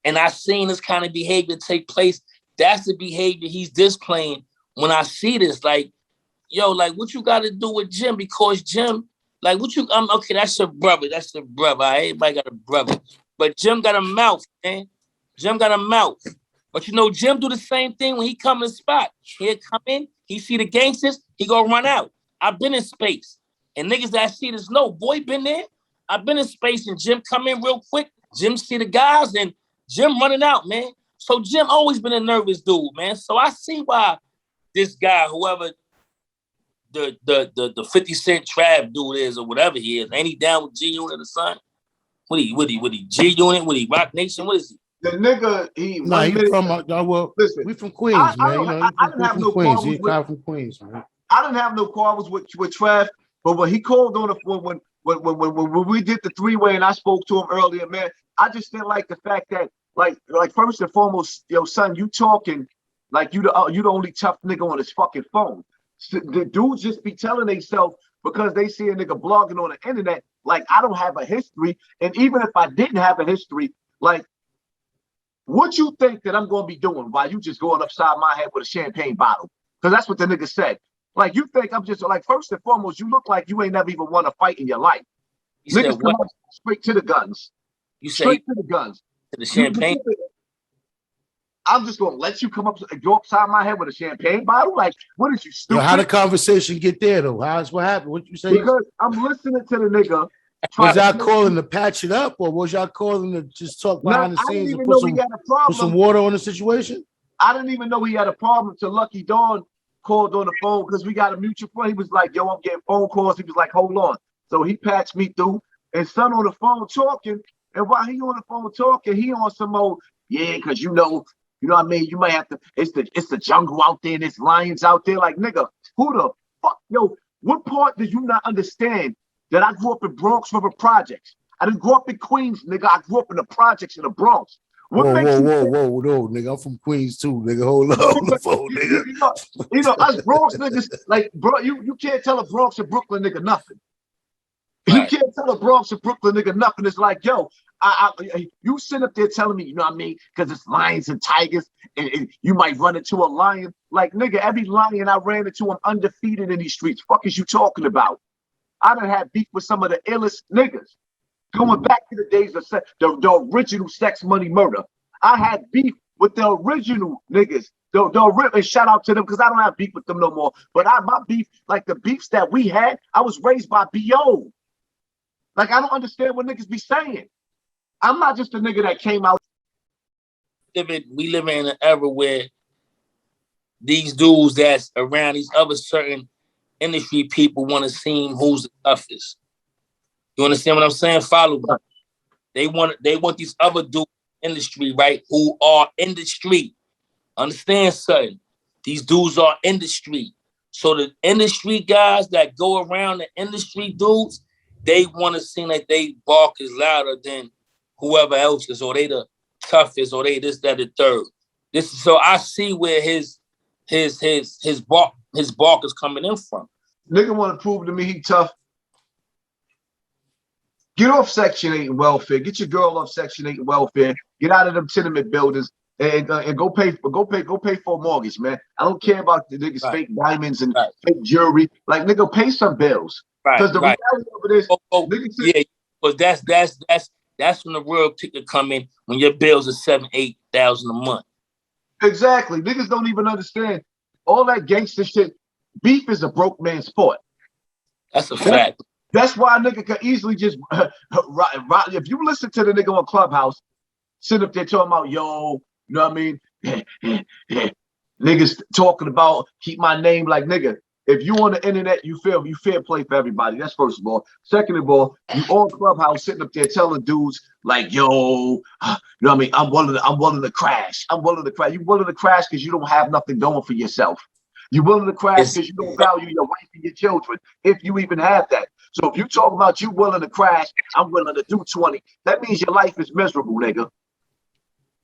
and I seen this kind of behavior take place. That's the behavior he's displaying when I see this. Like, yo, like what you got to do with Jim? Because Jim, like okay, that's your brother. That's your brother. Everybody got a brother. But Jim got a mouth, man. Jim got a mouth. But you know, Jim do the same thing when he come in the spot. He'll come in, he see the gangsters, he gonna run out. I've been in space. And niggas that see this know, boy, been there. I've been in space and Jim come in real quick. Jim see the guys and Jim running out, man. So Jim always been a nervous dude, man. So I see why this guy, whoever the 50 Cent Trav dude is or whatever he is, ain't he down with G Unit or something? What he G Unit? What he Rock Nation? What is he? The nigga, he from listen, we from Queens, man. I didn't have no Queens. He from Queens, man. I didn't have no quarrels with Trav, but when he called on when we did the three-way and I spoke to him earlier, man, I just didn't like the fact that like first and foremost, yo, son, you talking like you the only tough nigga on his fucking phone. So the dudes just be telling themselves because they see a nigga blogging on the internet. Like, I don't have a history. And even if I didn't have a history, like, what you think that I'm going to be doing while you just going upside my head with a champagne bottle? Because that's what the nigga said. Like, you think I'm just, like, first and foremost, you look like you ain't never even won a fight in your life. You Niggas said what? come up straight to the guns. You say Straight to the guns. to the champagne? I'm just going to let you come up and go upside my head with a champagne bottle? Like, what is you, stupid? Yo, how the conversation get there, though? What happened? What you say? Because I'm listening to the nigga. Was y'all calling to patch it up, or was y'all calling to just talk behind the scenes and put some water on the situation? I didn't even know he had a problem till Lucky Dawn called on the phone because we got a mutual friend. He was like, yo, I'm getting phone calls. He was like, hold on. So he patched me through, and son on the phone talking. And while he on the phone talking, he on some old, yeah, because you know what I mean? You might have to, it's the jungle out there, there's lions out there. Like, nigga, who the fuck? Yo, what part did you not understand that I grew up in Bronx River Projects? I didn't grow up in Queens, nigga. I grew up in the projects in the Bronx. Whoa, nigga. I'm from Queens too, nigga. Hold on the phone, nigga. You know, us Bronx niggas, like, bro, you can't tell a Bronx or Brooklyn nigga nothing. Right. You can't tell a Bronx or Brooklyn nigga nothing. It's like, yo, you sit up there telling me, you know what I mean? Because it's lions and tigers, and you might run into a lion. Like, nigga, every lion I ran into, I'm undefeated in these streets. Fuck is you talking about? I done had beef with some of the illest niggas. Going back to the days of the original Sex Money Murder. I had beef with the original niggas. And shout out to them because I don't have beef with them no more. But my beef, like the beefs that we had, I was raised by B.O. Like, I don't understand what niggas be saying. I'm not just a nigga that came out. We live in an era where these dudes that's around these other certain industry people want to seem who's the toughest. You understand what I'm saying? Follow me. They want these other dudes in the industry, right? Who are in the street. Understand something? These dudes are in the street. So the industry guys that go around the industry dudes, they want to seem like they bark is louder than whoever else is, or they the toughest, or they this, that, the third. So I see where his bark is coming in from. Nigga want to prove to me he tough. Get off Section 8 and welfare. Get your girl off Section 8 and welfare. Get out of them tenement buildings and go pay for a mortgage, man. I don't care about the niggas fake diamonds and fake jewelry. Like, nigga, pay some bills. Because the reality of it is, yeah, but that's when the real ticket come in, when your bills are $7,000-8,000 a month. Exactly. Niggas don't even understand all that gangster shit. Beef is a broke man's sport. That's a fact. That's why a nigga could easily just if you listen to the nigga on Clubhouse, sit up there talking about, yo, you know what I mean? Niggas talking about keep my name, like, nigga. If you on the internet, you fair play for everybody. That's first of all. Second of all, you on Clubhouse sitting up there telling dudes like, yo, you know what I mean? I'm willing to crash. I'm willing to crash. You willing to crash because you don't have nothing going for yourself. You willing to crash because you don't value your wife and your children, if you even have that. So if you talk about you willing to crash, I'm willing to do 20. That means your life is miserable, nigga.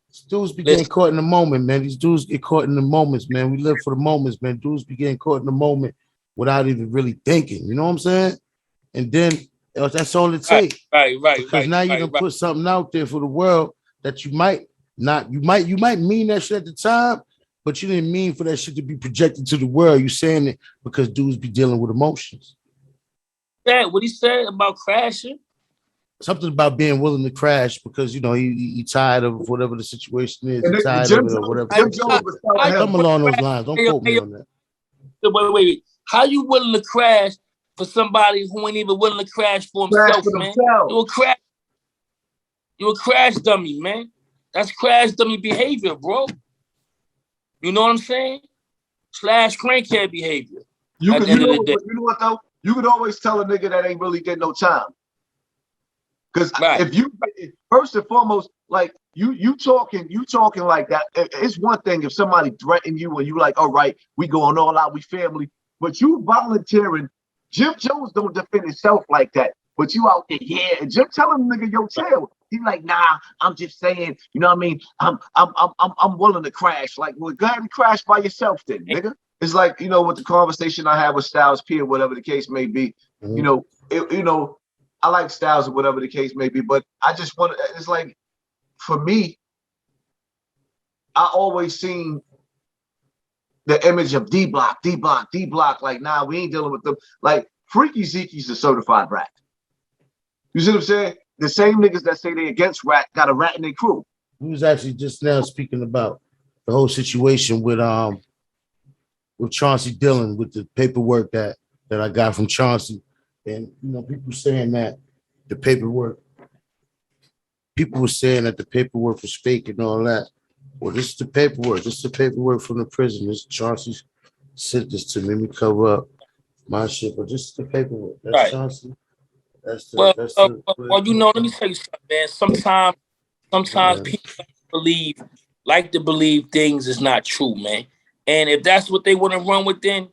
These dudes be getting caught in the moment, man. These dudes get caught in the moments, man. We live for the moments, man. Dudes be getting caught in the moment without even really thinking. You know what I'm saying? And then that's all it takes. Right. Because now you can put something out there for the world that you might mean that shit at the time, but you didn't mean for that shit to be projected to the world. You saying it because dudes be dealing with emotions. Yeah, what he said about crashing? Something about being willing to crash because, you know, he tired of whatever the situation is. He's tired of it or whatever. Come along those lines. Don't quote me on that. Wait. How you willing to crash for somebody who ain't even willing to crash for himself, man? You a crash dummy, man. That's crash dummy behavior, bro. You know what I'm saying? / crankhead behavior. You know what though? You could always tell a nigga that ain't really getting no time. Because if you, first and foremost, like you talking like that, it's one thing if somebody threaten you and you like, all right, we going all out, we family, but you volunteering. Jim Jones don't defend himself like that, but you out there, yeah, and Jim telling the nigga, yo, chill. He like, nah, I'm just saying, you know what I mean? I'm willing to crash. Like, well, go ahead and crash by yourself then, nigga. it's like, you know, with the conversation I had with Styles P or whatever the case may be, you know, I like Styles or whatever the case may be, but I just want to, it's like, for me, I always seen the image of D Block, D Block, D Block. Like, nah, we ain't dealing with them. Like, Freekey Zekey's a certified rat. You see what I'm saying? The same niggas that say they against rat got a rat in their crew. We was actually just now speaking about the whole situation with Chauncey Dillon, with the paperwork that I got from Chauncey. And, you know, people saying that the paperwork, people were saying that the paperwork was fake and all that. Well, this is the paperwork. This is the paperwork from the prison. This Chauncey sent this to me. Let me cover up my shit, but this is the paperwork. That's right. Chauncey. That's the well, you know, let me tell you something, man. Sometimes people like to believe things is not true, man. And if that's what they want to run with, then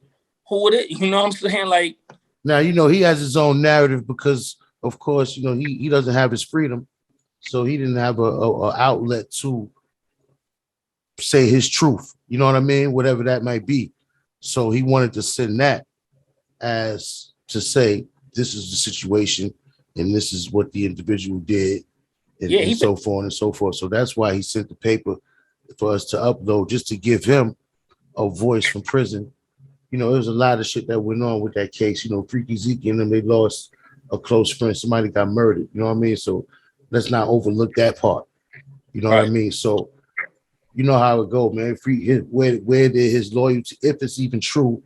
who would it? You know what I'm saying? Like, now, you know, he has his own narrative because, of course, you know, he doesn't have his freedom, so he didn't have a outlet to say his truth. You know what I mean? Whatever that might be. So he wanted to send that as to say, this is the situation and this is what the individual did, and so forth and so forth. So that's why he sent the paper for us to upload, just to give him a voice from prison. You know, there was a lot of shit that went on with that case. You know, Freekey Zekey and them, they lost a close friend. Somebody got murdered. You know what I mean? So let's not overlook that part. You know what I mean? So you know how it go, man. Where did his loyalty, if it's even true,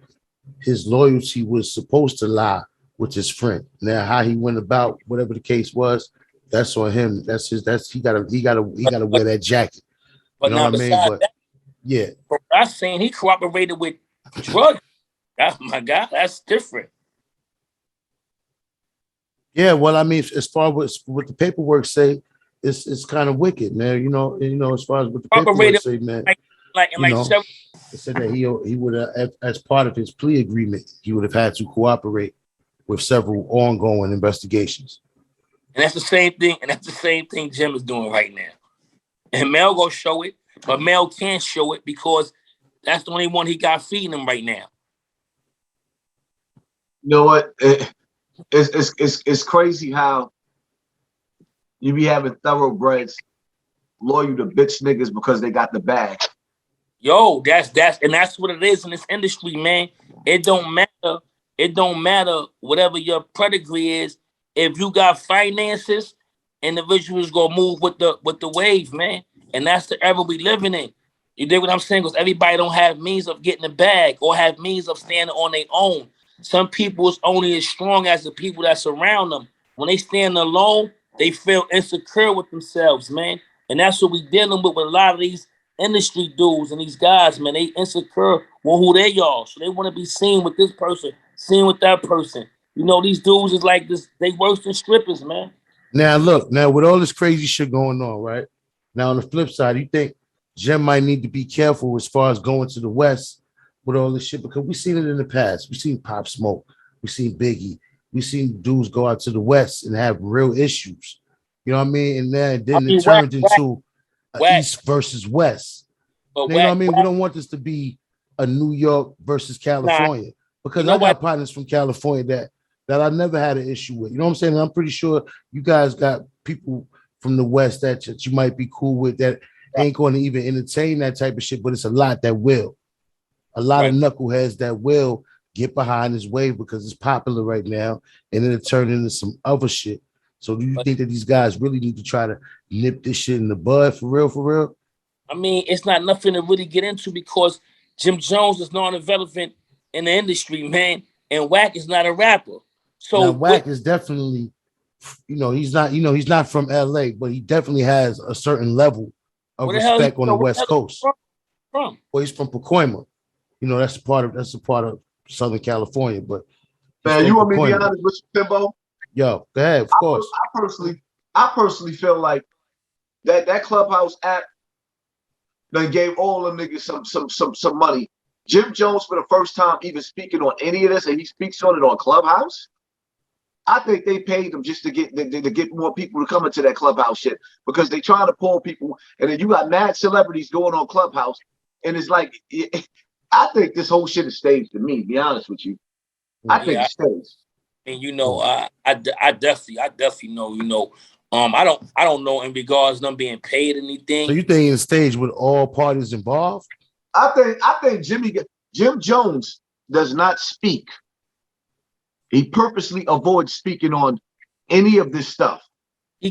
his loyalty was supposed to lie with his friend. Now, how he went about whatever the case was, that's on him. He gotta wear that jacket. But you know now, what I mean? But yeah, but I'm saying he cooperated with drugs. Oh my God, that's different. Yeah, well, I mean, as far as what the paperwork say, it's kind of wicked, man. You know, as far as what the paperwork say, man. It said that he would have, as part of his plea agreement, he would have had to cooperate with several ongoing investigations. And that's the same thing. And that's the same thing Jim is doing right now. And Mel gonna show it, but Mel can't show it because that's the only one he got feeding him right now. You know what? It's crazy how you be having thoroughbreds loyal to bitch niggas because they got the bag. Yo, that's what it is in this industry, man. It don't matter. It don't matter whatever your pedigree is. If you got finances, individuals gonna move with the wave, man. And that's the era we living in. You dig what I'm saying? Because everybody don't have means of getting a bag or have means of standing on their own. Some people is only as strong as the people that surround them. When they stand alone, they feel insecure with themselves, man. And that's what we dealing with a lot of these industry dudes and these guys, man. They insecure with who they are. So they want to be seen with this person, seen with that person. You know, these dudes is like this, they worse than strippers, man. Now, look, with all this crazy shit going on, right? Now, on the flip side, you think Jim might need to be careful as far as going to the West with all this shit, because we've seen it in the past. We've seen Pop Smoke. We've seen Biggie. We've seen dudes go out to the West and have real issues. You know what I mean? And then it turned into East versus West. You know what I mean? We don't want this to be a New York versus California, because I got partners from California that I never had an issue with. You know what I'm saying? And I'm pretty sure you guys got people from the West that you might be cool with that ain't going to even entertain that type of shit, but it's a lot that will. A lot of knuckleheads that will get behind this wave because it's popular right now, and it'll turn into some other shit. So do you think that these guys really need to try to nip this shit in the bud for real, for real? I mean, it's not nothing to really get into because Jim Jones is non-irrelevant in the industry, man, and Wack is not a rapper. So now, Wack is definitely, he's not from LA, but he definitely has a certain level of respect on the West Coast. From? Well, he's from Pacoima. You know, that's a part of Southern California. But man, you want me to be honest with you, Timbo? Yo, go ahead, of course. I personally feel like that Clubhouse app that gave all them niggas some money. Jim Jones, for the first time even speaking on any of this, and he speaks on it on Clubhouse. I think they paid them just to get more people to come into that Clubhouse shit, because they trying to pull people, and then you got mad celebrities going on Clubhouse, and it's like I think this whole shit is staged to me, to be honest with you. I think it's staged. And I definitely know, I don't know in regards to them being paid anything. So you think it's staged with all parties involved? I think Jim Jones does not speak. He purposely avoids speaking on any of this stuff.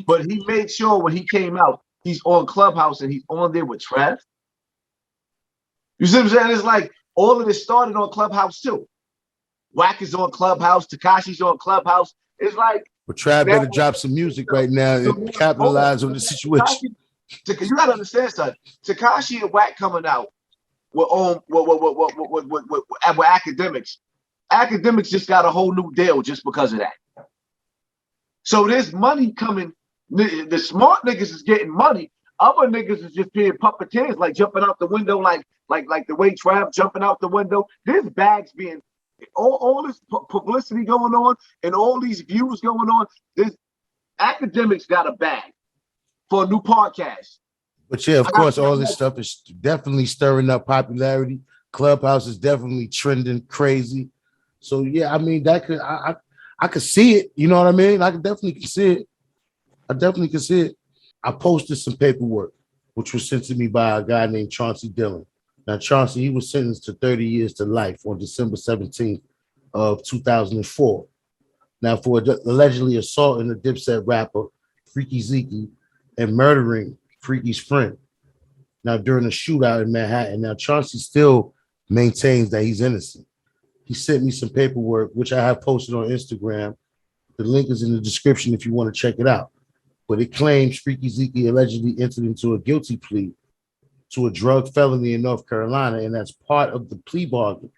But he made sure when he came out, he's on Clubhouse and he's on there with Trav. You see what I'm saying? It's like all of this started on Clubhouse too. Wack is on Clubhouse, Tekashi's on Clubhouse. It's like, but Trav better drop some music right now and capitalize on the situation. You gotta understand something. Tekashi and Wack coming out with academics. Academics just got a whole new deal just because of that. So there's money coming. The smart niggas is getting money. Other niggas is just being puppeteers, like jumping out the window, like the way Trav jumping out the window. There's bags being all this publicity going on and all these views going on. This academics got a bag for a new podcast. But yeah, of course, all this stuff is definitely stirring up popularity. Clubhouse is definitely trending crazy. So yeah, I mean, that could I could see it. You know what I mean? I could definitely see it. I definitely can see it. I posted some paperwork, which was sent to me by a guy named Chauncey Dillon. Now, Chauncey, he was sentenced to 30 years to life on December 17th of 2004. Now, for allegedly assaulting the Dipset rapper, Freekey Zekey, and murdering Freekey's friend. Now, during a shootout in Manhattan. Now, Chauncey still maintains that he's innocent. He sent me some paperwork, which I have posted on Instagram. The link is in the description if you want to check it out. But it claims Freekey Zekey allegedly entered into a guilty plea to a drug felony in North Carolina, and as part of the plea bargain,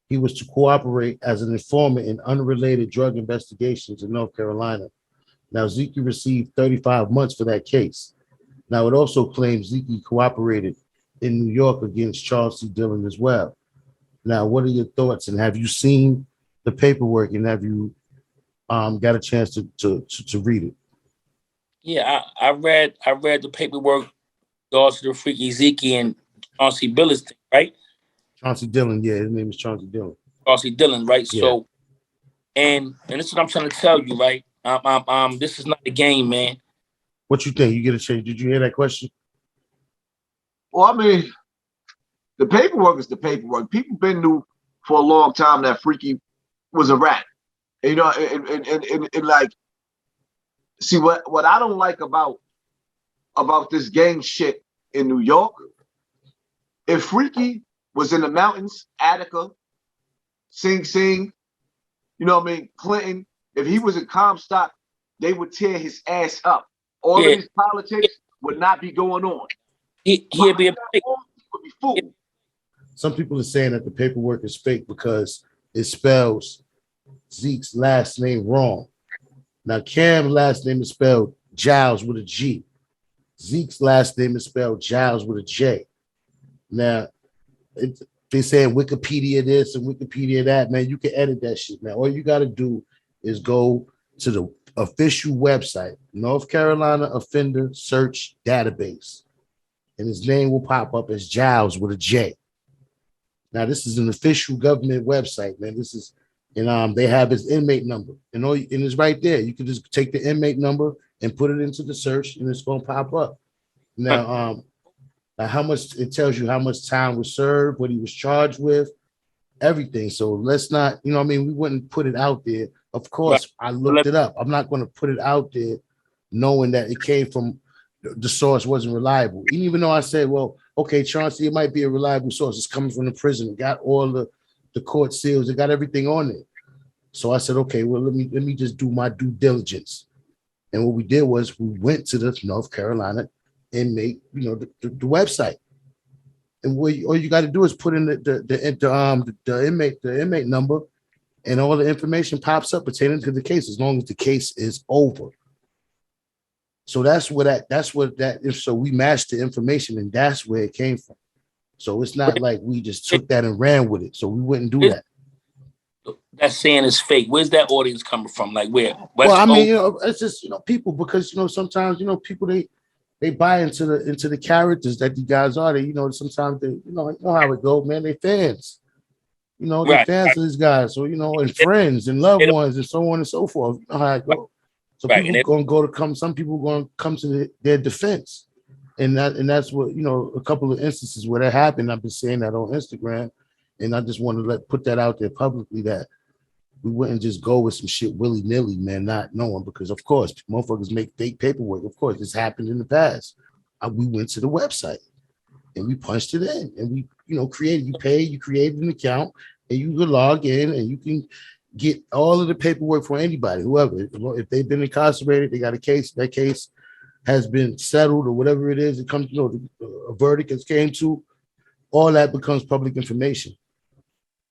he was to cooperate as an informant in unrelated drug investigations in North Carolina. Now, Zekey received 35 months for that case. Now, it also claims Zekey cooperated in New York against Chauncey Dillon as well. Now, what are your thoughts? And have you seen the paperwork? And have you got a chance to read it? Yeah, I read the paperwork. Also, the Freekey Zekey and Chauncey Billis thing, right? Chauncey Dillon, yeah, his name is Chauncey Dillon. Chauncey Dillon, right? Yeah. So, and this is what I'm trying to tell you, right? This is not a game, man. What you think? You get a chance? Did you hear that question? Well, I mean, the paperwork is the paperwork. People been knew for a long time that Freekey was a rat. You know, and like, see what I don't like about this gang shit in New York. If Freekey was in the mountains, Attica, Sing Sing, you know what I mean, Clinton, if he was in Comstock, they would tear his ass up. All of these politics would not be going on. He'd be a fake. Would be fooled. Some people are saying that the paperwork is fake because it spells Zeke's last name wrong. Now, Cam's last name is spelled Giles with a G. Zeke's last name is spelled Giles with a J. Now, they saying Wikipedia this and Wikipedia that. Man, you can edit that shit. Now, all you got to do is go to the official website, North Carolina Offender Search Database, and his name will pop up as Giles with a J. Now, this is an official government website, man. This is, and they have his inmate number, and it's right there. You can just take the inmate number and put it into the search, and it's gonna pop up. Now, how much it tells you how much time was served, what he was charged with, everything. So let's not, you know what I mean? We wouldn't put it out there. Of course, I looked it up. I'm not going to put it out there knowing that it came from the source wasn't reliable. Even though I said, well, okay, Chauncey, it might be a reliable source. It's coming from the prison. It got all the court seals. It got everything on it. So I said, okay, well, let me just do my due diligence. And what we did was we went to the North Carolina inmate, the website. And all you got to do is put in the inmate number, and all the information pops up pertaining to the case as long as the case is over. So that's what that is. So we matched the information, and that's where it came from. So it's not like we just took that and ran with it. So we wouldn't do that. That's saying it's fake. Where's that audience coming from? Like where? Well, I mean, it's just people, because sometimes people they buy into the characters that the guys are. They, sometimes they, you know how it goes, man. They fans. They Right. fans of these guys. So, and friends and loved ones and so on and so forth. You know how it goes. So right. people gonna some people gonna come to their defense. And that's what, a couple of instances where that happened. I've been saying that on Instagram. And I just want to put that out there publicly that we wouldn't just go with some shit willy-nilly, man, not knowing, because of course motherfuckers make fake paperwork. Of course, this happened in the past. We went to the website and we punched it in, and we, you created an account, and you can log in and you can get all of the paperwork for anybody, whoever. If they've been incarcerated, they got a case, that case has been settled or whatever it is, it comes, a verdict has came to, all that becomes public information.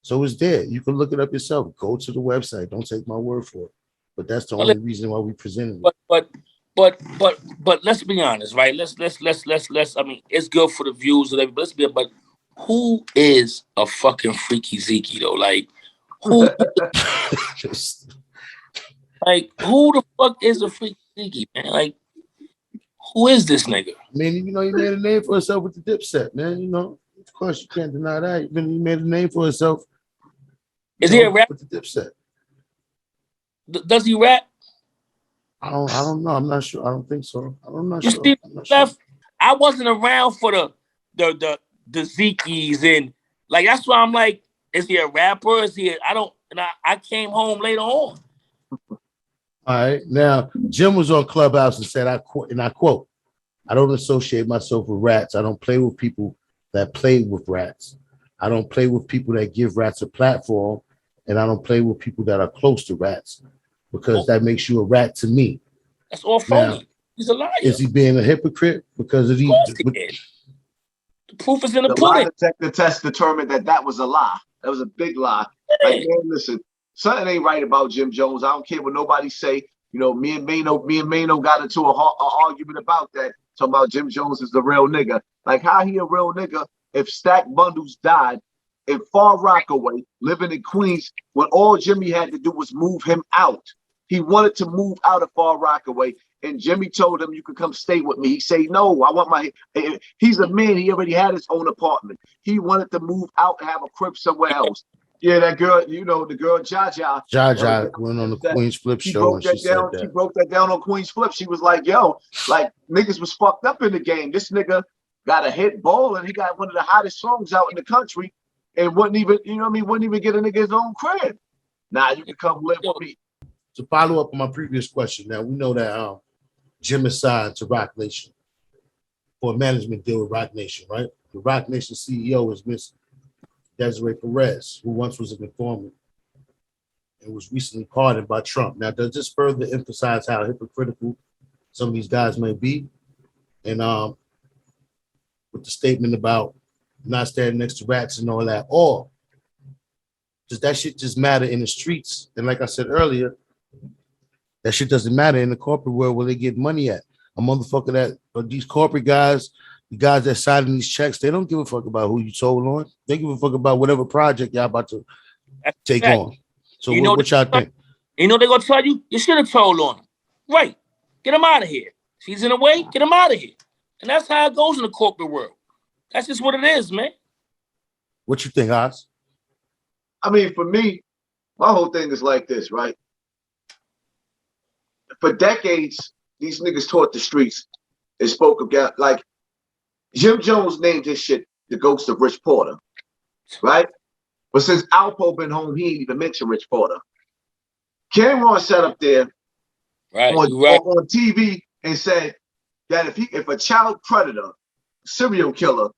So it's there. You can look it up yourself. Go to the website. Don't take my word for it. But that's the only reason why we presented it. But let's be honest, right? Let's. I mean, it's good for the views and everything. But who is a fucking Freekey Zekey though? Like, who? Who the fuck is a Freekey Zekey, man? Like, who is this nigga? I mean, he made a name for himself with the Dipset, man. Of course you can't deny that. He made a name for himself. Is he a rapper? With the Dipset? Does he rap? I don't know. I'm not sure. I don't think so. I'm not you sure. See, I'm not sure. I wasn't around for the Zekeys, and like that's why I'm like, is he a rapper? Is he? I came home later on. All right. Now, Jim was on Clubhouse and said, I quote, "I don't associate myself with rats. I don't play with people that play with rats. I don't play with people that give rats a platform, and I don't play with people that are close to rats, because that makes you a rat to me." That's all phony. Now, he's a liar. Is he being a hypocrite because of these? The proof is in the lie pudding. detector test determined that was a lie. That was a big lie. Yeah. Like, man, listen, something ain't right about Jim Jones. I don't care what nobody say. Me and Mano got into an argument about that, talking about Jim Jones is the real nigga. Like, how he a real nigga if Stack Bundles died in Far Rockaway, living in Queens, when all Jimmy had to do was move him out? He wanted to move out of Far Rockaway, and Jimmy told him, "You could come stay with me." He said, "No, I want my." He's a man. He already had his own apartment. He wanted to move out and have a crib somewhere else. Yeah, that girl, the girl Jaja. Jaja went on the Queen's Flip show and she said that. She broke that down on Queen's Flip. She was like, "Yo, like niggas was fucked up in the game. This nigga got a hit ball and he got one of the hottest songs out in the country, and wouldn't even, wouldn't even get a nigga his own crib. Nah, you can come live with me." To follow up on my previous question, now we know that Jim is signed to Rock Nation for a management deal with Rock Nation, right? The Rock Nation CEO is Miss Desiree Perez, who once was an informant and was recently pardoned by Trump. Now, does this further emphasize how hypocritical some of these guys may be? And with the statement about not standing next to rats and all that, or does that shit just matter in the streets? And like I said earlier, that shit doesn't matter in the corporate world where they get money at. A motherfucker that, or these corporate guys, the guys that signing these checks, they don't give a fuck about who you told on. They give a fuck about whatever project y'all about to take on. So what y'all think? They're going to tell you, you should have told on him. Right. Get him out of here. If he's in the way, get him out of here. And that's how it goes in the corporate world. That's just what it is, man. What you think, Oz? I mean, for me, my whole thing is like this, right? For decades, these niggas taught the streets and spoke about, like, Jim Jones named his shit the Ghost of Rich Porter, right? But since Alpo been home, he ain't even mentioned Rich Porter. Cameron sat up there on TV and said that if a child predator, serial killer,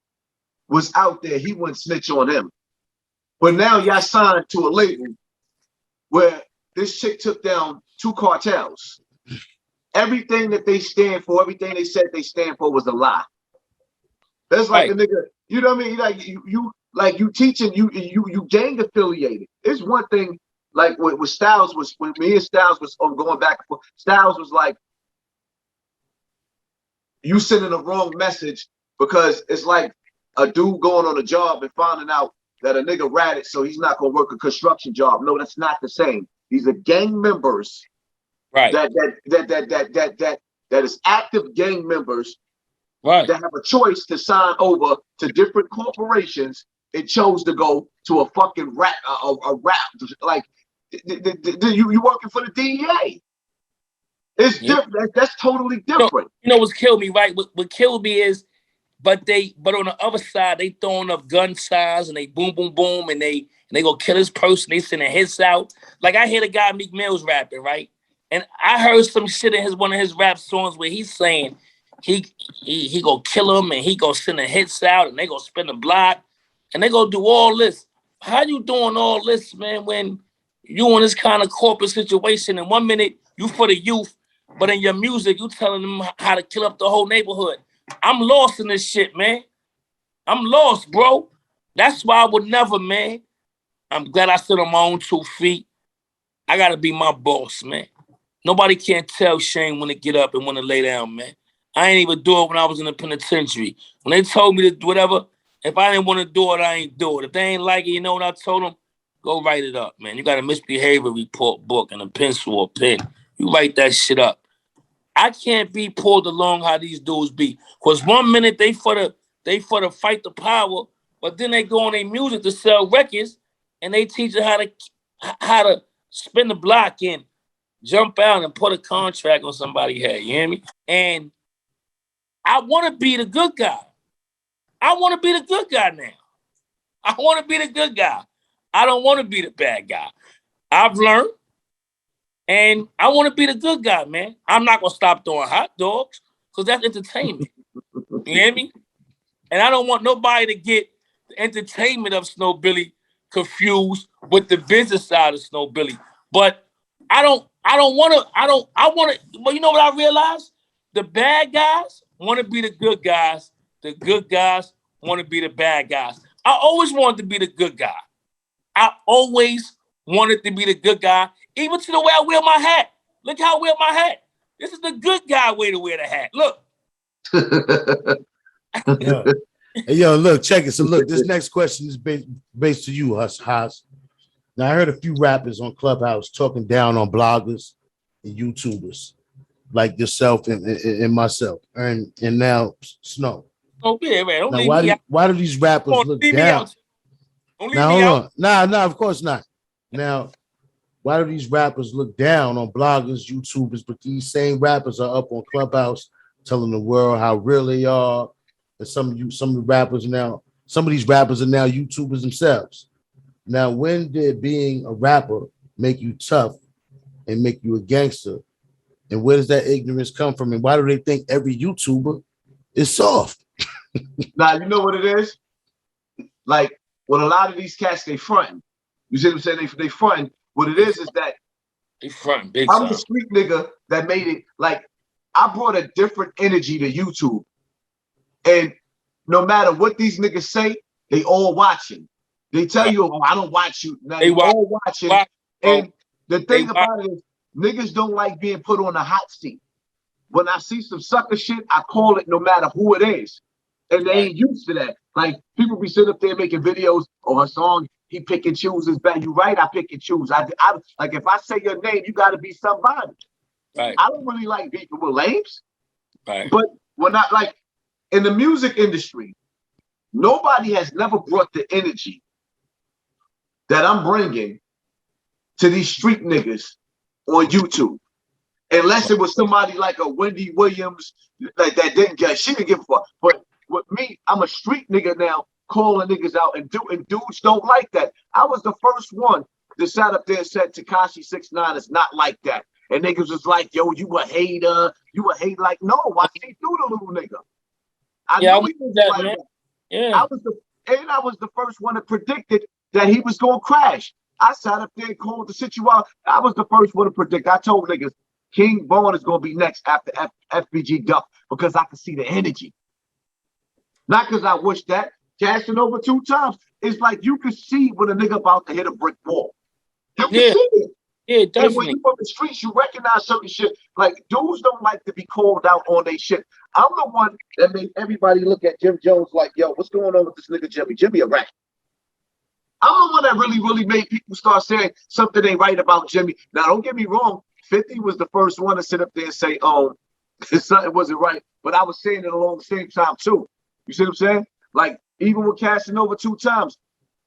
was out there, he wouldn't snitch on him. But now y'all signed to a label where this chick took down 2 cartels. Everything that they stand for, everything they said they stand for was a lie. That's like a nigga, you know what I mean? Like you teaching, you gang affiliated. It's one thing, like with Styles was, when me and Styles was going back and forth, Styles was like, you sending the wrong message, because it's like a dude going on a job and finding out that a nigga ratted, so he's not gonna work a construction job. No, that's not the same. These are gang members, right? That is active gang members right, that have a choice to sign over to different corporations and chose to go to a fucking rap, a rap, like you working for the DEA. It's different. That's totally different. You know what's killed me, right? What killed me is, but on the other side, they throwing up gun signs and they boom, boom, boom, and they gonna kill this person. They sending hits out. Like I hear the guy Meek Mill's rapping, right? And I heard some shit in one of his rap songs where he's saying he gonna kill him and he gonna send the hits out and they gonna spin the block and they gonna do all this. How you doing all this, man, when you in this kind of corporate situation and 1 minute you for the youth, but in your music you telling them how to kill up the whole neighborhood? I'm lost in this shit, man. I'm lost, bro. That's why I would never, man. I'm glad I stood on my own 2 feet. I gotta be my boss, man. Nobody can't tell Shane when to get up and when to lay down, man. I ain't even do it when I was in the penitentiary. When they told me to do whatever, if I didn't want to do it, I ain't do it. If they ain't like it, you know what I told them? Go write it up, man. You got a misbehavior report book and a pencil or pen. You write that shit up. I can't be pulled along how these dudes be. Because 1 minute they for the fight the power, but then they go on their music to sell records and they teach you how to spin the block and jump out and put a contract on somebody's head. You hear me? And I want to be the good guy. I want to be the good guy now. I want to be the good guy. I don't want to be the bad guy. I've learned. And I want to be the good guy, man. I'm not going to stop throwing hot dogs because that's entertainment. You hear me? And I don't want nobody to get the entertainment of Snow Billy confused with the business side of Snow Billy. But I want to, but you know what I realized? The bad guys want to be the good guys. The good guys want to be the bad guys. I always wanted to be the good guy. I always wanted to be the good guy, even to the way I wear my hat. Look how I wear my hat. This is the good guy way to wear the hat. Look. Yo, look, check it. So look, this next question is based to you, Haas. Now, I heard a few rappers on Clubhouse talking down on bloggers and YouTubers like yourself and myself, and now Snow. Oh, yeah, man. Now, why do these rappers look down? Now, hold on. Nah, of course not. Now, why do these rappers look down on bloggers, YouTubers, but these same rappers are up on Clubhouse telling the world how real they are? And some of these rappers are now YouTubers themselves. Now, when did being a rapper make you tough and make you a gangster? And where does that ignorance come from? And why do they think every YouTuber is soft? Now, you know what it is? Like, with a lot of these cats, they fronting. You see what I'm saying? They fronting. What it is that they fronting big I'm time. the street nigga that made it. Like, I brought a different energy to YouTube. And no matter what these niggas say, they all watching. They tell you, oh, I don't watch you. Now, they all watching. And the thing about it is, niggas don't like being put on a hot seat. When I see some sucker shit, I call it no matter who it is. And they ain't used to that. Like, people be sitting up there making videos on her song, he pick and chooses back. You right, I pick and choose. I like, if I say your name, you got to be somebody. Right. I don't really like beefing with lames. Right. But when I, like, in the music industry, nobody has never brought the energy that I'm bringing to these street niggas on YouTube. Unless it was somebody like a Wendy Williams, like that she didn't give a fuck. But with me, I'm a street nigga now, calling niggas out, and dudes don't like that. I was the first one that sat up there and said Tekashi69 is not like that. And niggas was like, yo, you a hater. You a hater. Like, no, I see through the little nigga. I knew he was like that. Yeah. I was the first one that predicted that he was gonna crash. I sat up there and called the situation. I was the first one to predict. I told niggas King Vaughn is gonna be next after FBG Duck because I can see the energy. Not because I wish that. Cashing over 2 times. It's like you can see when a nigga about to hit a brick wall. You can see it. Yeah, definitely. And when you on the streets, you recognize certain shit. Like, dudes don't like to be called out on their shit. I'm the one that made everybody look at Jim Jones like, yo, what's going on with this nigga Jimmy? Jimmy a rat. I'm the one that really made people start saying something ain't right about Jimmy. Now, don't get me wrong. 50 was the first one to sit up there and say, Something wasn't right. But I was saying it along the same time too. You see what I'm saying? Like, even with Casanova 2 times,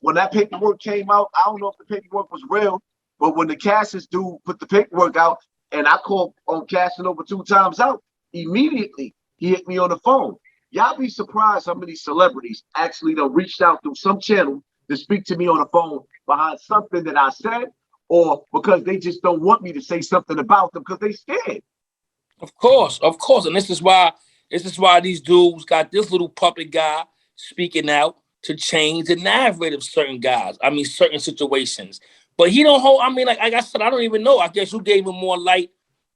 when that paperwork came out, I don't know if the paperwork was real, but when the Cassis dude put the paperwork out and I called on Casanova 2 times out, immediately he hit me on the phone. Y'all be surprised how many celebrities actually done reached out through some channel to speak to me on the phone behind something that I said, or because they just don't want me to say something about them because they scared. Of course. And this is why these dudes got this little puppet guy speaking out to change the narrative of certain guys. I mean, certain situations. But he don't hold, I mean, like I said, I don't even know. I guess you gave him more light,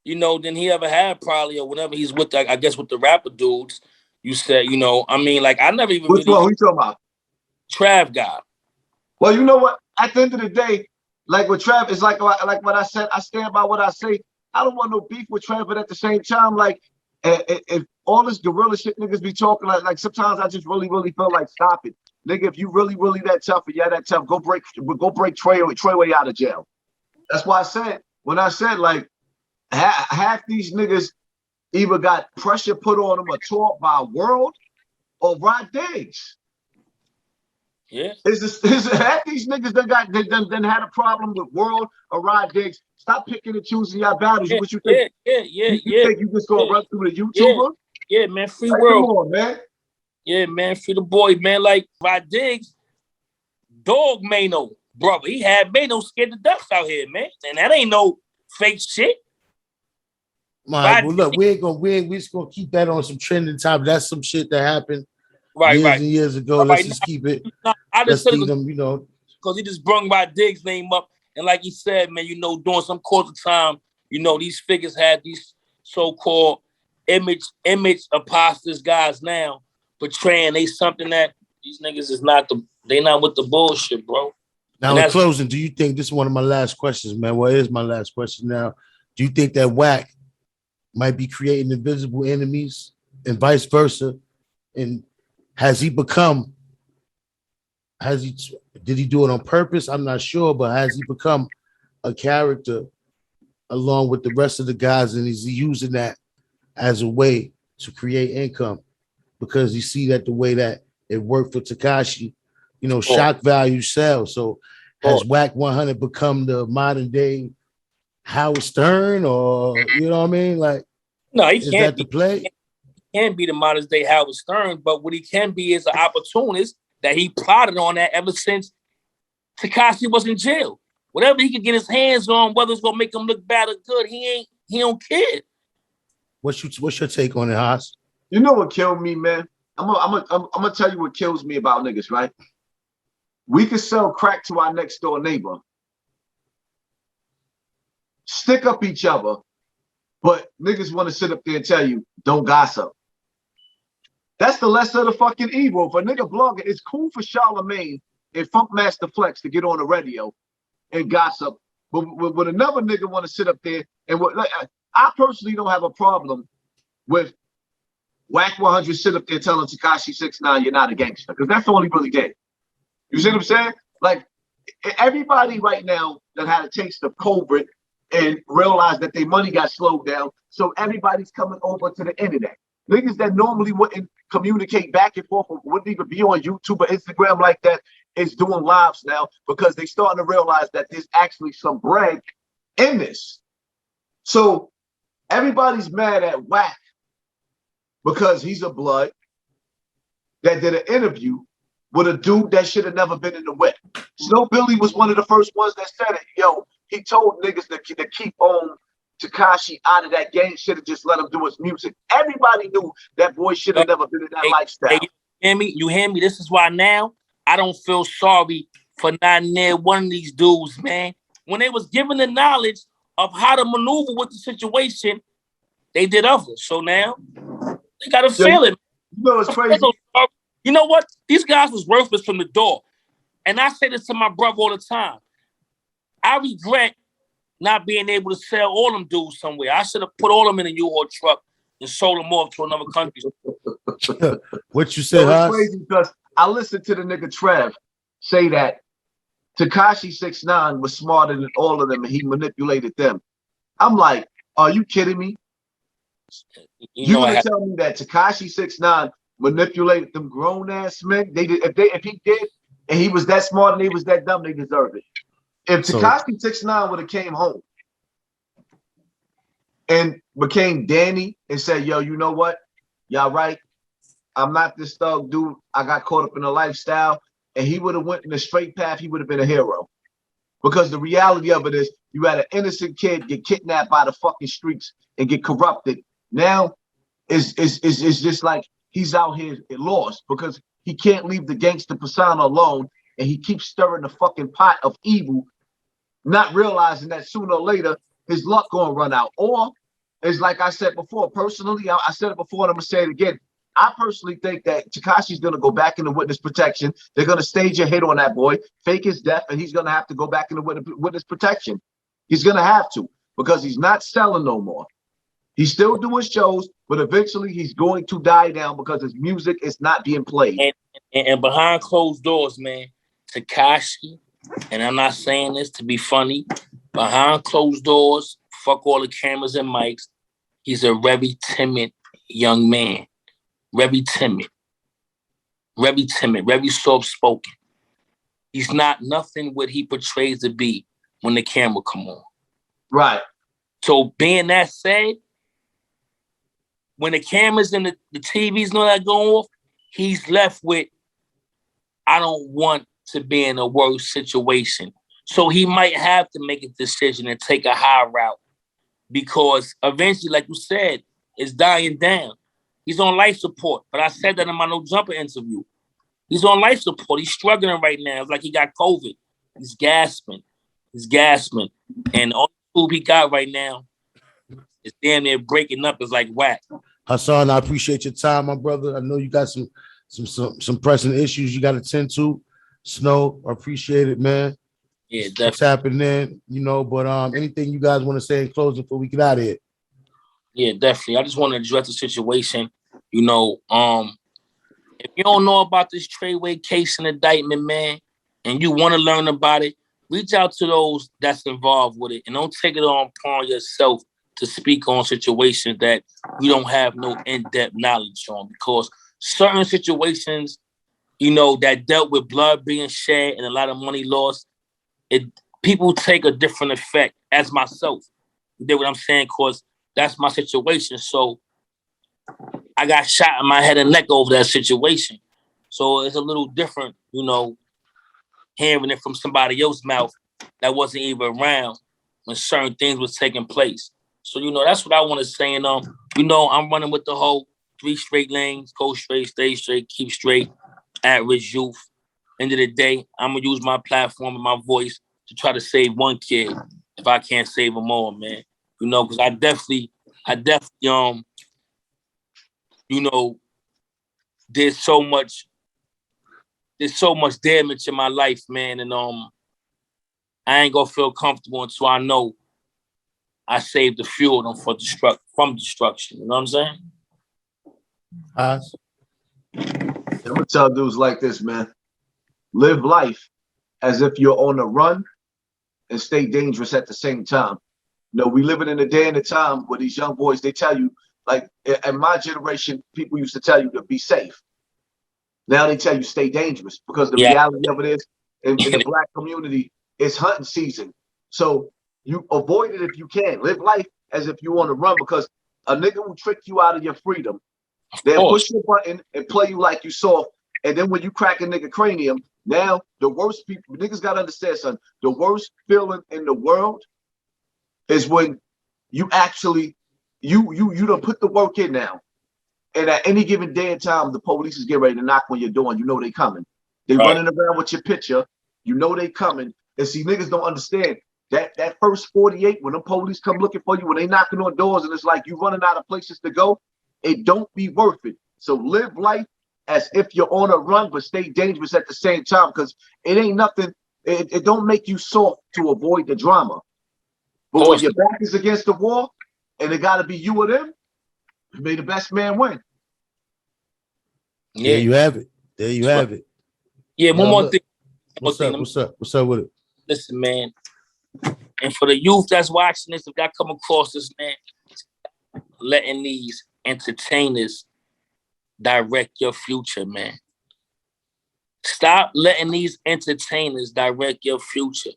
you know, than he ever had probably, or whenever he's with, I guess, with the rapper dudes. You said, you know, I mean, like, I never even Which one? Who you talking about? Trav guy. Well, you know what? At the end of the day, like with Trav, it's like what I said. I stand by what I say. I don't want no beef with Trav, but at the same time, like, if all this gorilla shit niggas be talking, like sometimes I just really feel like stop it. Nigga, if you really that tough, and that tough, go break Treyway out of jail. That's why I said, when I said, like, half these niggas either got pressure put on them or taught by World or Rod Diggs. Yeah. Half these niggas done had a problem with World or Rod Diggs. Stop picking and choosing your battles. What you think? You think you just gonna run through the YouTuber? Yeah, man. Free like, World. Come on, man. Yeah, man. Free the boy, man. Like Rod Diggs, dog Mano, brother. He had Mano scared to death out here, man. And that ain't no fake shit. Well, look, we just gonna keep that on some trending topic. That's some shit that happened years and years ago. Let's just keep it. Let's keep them, you know, because he just brung Rod Diggs' name up, and like he said, man, you know, during some course of time, you know, these figures had these so-called image imposters guys now portraying they something that these niggas is not they not with the bullshit, bro. Now, in closing, do you think this is one of my last questions, man? Well, it is my last question now. Do you think that Wack might be creating invisible enemies and vice versa? And did he do it on purpose? I'm not sure, but has he become a character along with the rest of the guys, and is he using that as a way to create income? Because you see that the way that it worked for Tekashi, you know, shock value sells. So has Wack100 become the modern day Howard Stern, or you know what I mean? Like, no, he is can't that the play? He can't be the modern day Howard Stern, but what he can be is an opportunist that he plotted on that ever since Tekashi was in jail. Whatever he could get his hands on, whether it's gonna make him look bad or good, he don't care. What's your take on it, Haas? You know what killed me, man? I'm gonna tell you what kills me about niggas, right? We could sell crack to our next door neighbor, stick up each other, but niggas want to sit up there and tell you, don't gossip. That's the lesser of the fucking evil. If a nigga blogger, it's cool for Charlemagne and Funkmaster Flex to get on the radio and gossip, but when another nigga want to sit up there and I personally don't have a problem with Wack100 sit up there telling Tekashi69 you're not a gangster, because that's all he really did. You see what I'm saying? Like, everybody right now that had a taste of COVID and realized that their money got slowed down, so everybody's coming over to the internet. Niggas that normally wouldn't communicate back and forth, or wouldn't even be on YouTube or Instagram like that, is doing lives now because they starting to realize that there's actually some bread in this. So everybody's mad at Wack because he's a blood that did an interview with a dude that should have never been in the whip. Snow Billy was one of the first ones that said it. Yo, he told niggas to keep on Tekashi out of that game, should have just let him do his music. Everybody knew that boy should have never been in that lifestyle. You hear me? This is why now I don't feel sorry for not near one of these dudes, man. When they was given the knowledge of how to maneuver with the situation, they did others. So now they gotta feel it. You know it's crazy. You know what? These guys was worthless from the door. And I say this to my brother all the time. I regret not being able to sell all them dudes somewhere. I should have put all them in a U-Haul truck and sold them off to another country. What you say, Haas? Crazy because I listened to the nigga Trav say that Tekashi69 was smarter than all of them and he manipulated them. I'm like, are you kidding me? You gonna tell me that Tekashi69 manipulated them grown ass men? They did. If he did, and he was that smart and he was that dumb, they deserve it. If Tekashi69 would have came home and became Danny and said, "Yo, you know what? Y'all right. I'm not this thug dude. I got caught up in a lifestyle," and he would have went in a straight path, he would have been a hero. Because the reality of it is, you had an innocent kid get kidnapped by the fucking streets and get corrupted. Now, it's just like he's out here lost because he can't leave the gangster persona alone, and he keeps stirring the fucking pot of evil, not realizing that sooner or later his luck gonna run out. Or it's like I said before, personally, I said it before and I'm gonna say it again. I personally think that Tekashi's gonna go back into witness protection. They're gonna stage a hit on that boy, fake his death, and he's gonna have to go back into witness protection. He's gonna have to, because he's not selling no more. He's still doing shows, but eventually he's going to die down because his music is not being played. And behind closed doors, man, Tekashi, and I'm not saying this to be funny, behind closed doors, fuck all the cameras and mics, he's a very timid young man. Very timid, very soft-spoken. He's not nothing what he portrays to be when the camera come on. Right. So being that said, when the cameras and the TVs and all that go off, he's left with, I don't want to be in a worse situation. So he might have to make a decision and take a high route, because eventually, like you said, it's dying down. He's on life support, but I said that in my No Jumper interview. He's on life support. He's struggling right now. It's like he got COVID. He's gasping. And all the food he got right now is damn near breaking up. It's like Wack. Hassan, I appreciate your time, my brother. I know you got some pressing issues you got to tend to. Snow, I appreciate it, man. Yeah, definitely. What's happening, but anything you guys want to say in closing before we get out of here? Yeah, definitely. I just want to address the situation. If you don't know about this Treyway case and indictment, man, and you want to learn about it, reach out to those that's involved with it, and don't take it upon yourself to speak on situations that you don't have no in-depth knowledge on, because certain situations, that dealt with blood being shed and a lot of money lost, people take a different effect, as myself. You get what I'm saying? Because that's my situation. So I got shot in my head and neck over that situation. So it's a little different, hearing it from somebody else's mouth that wasn't even around when certain things was taking place. So, that's what I want to say. And, I'm running with the whole 3 straight lanes, go straight, stay straight, keep straight, at-risk youth. End of the day, I'm going to use my platform and my voice to try to save one kid if I can't save them all, man. Because I definitely, there's so much damage in my life, man, and I ain't gonna feel comfortable until I know I saved the few of them from destruction. You know what I'm saying? I'm gonna tell dudes like this, man. Live life as if you're on the run and stay dangerous at the same time. We living in a day and a time where these young boys, they tell you, like in my generation, people used to tell you to be safe. Now they tell you stay dangerous, because the reality of it is, in the Black community, it's hunting season. So you avoid it if you can. Live life as if you want to run, because a nigga will trick you out of your freedom. They'll push your button and play you like you soft. And then when you crack a nigga cranium, now the worst people, niggas gotta understand, son, the worst feeling in the world is when you actually, you don't put the work in now. And at any given day and time, the police is getting ready to knock on your door, and they coming. They running around with your picture, they coming. And see, niggas don't understand that first 48, when the police come looking for you, when they knocking on doors and it's like you running out of places to go, it don't be worth it. So live life as if you're on a run, but stay dangerous at the same time, because it ain't nothing, it don't make you soft to avoid the drama. But when your back is against the wall and it gotta be you or them, may the best man win. Yeah, you have it. There you have it. Yeah, one more thing. What's up with it? Listen, man. And for the youth that's watching this, if y'all come across this, man, letting these entertainers direct your future, man. Stop letting these entertainers direct your future.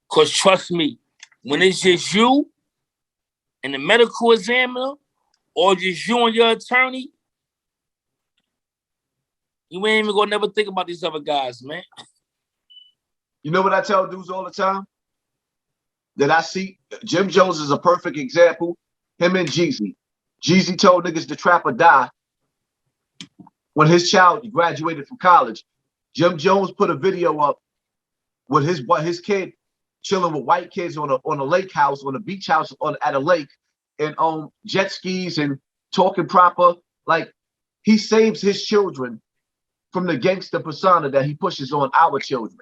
Because trust me, when it's just you and the medical examiner or just you and your attorney, you ain't even gonna never think about these other guys, man. You know what I tell dudes all the time? That I see, Jim Jones is a perfect example. Him and Jeezy. Jeezy told niggas to trap or die when his child graduated from college. Jim Jones put a video up with his kid chilling with white kids on a lake house, on a beach house at a lake, and on jet skis and talking proper. Like, he saves his children from the gangster persona that he pushes on our children.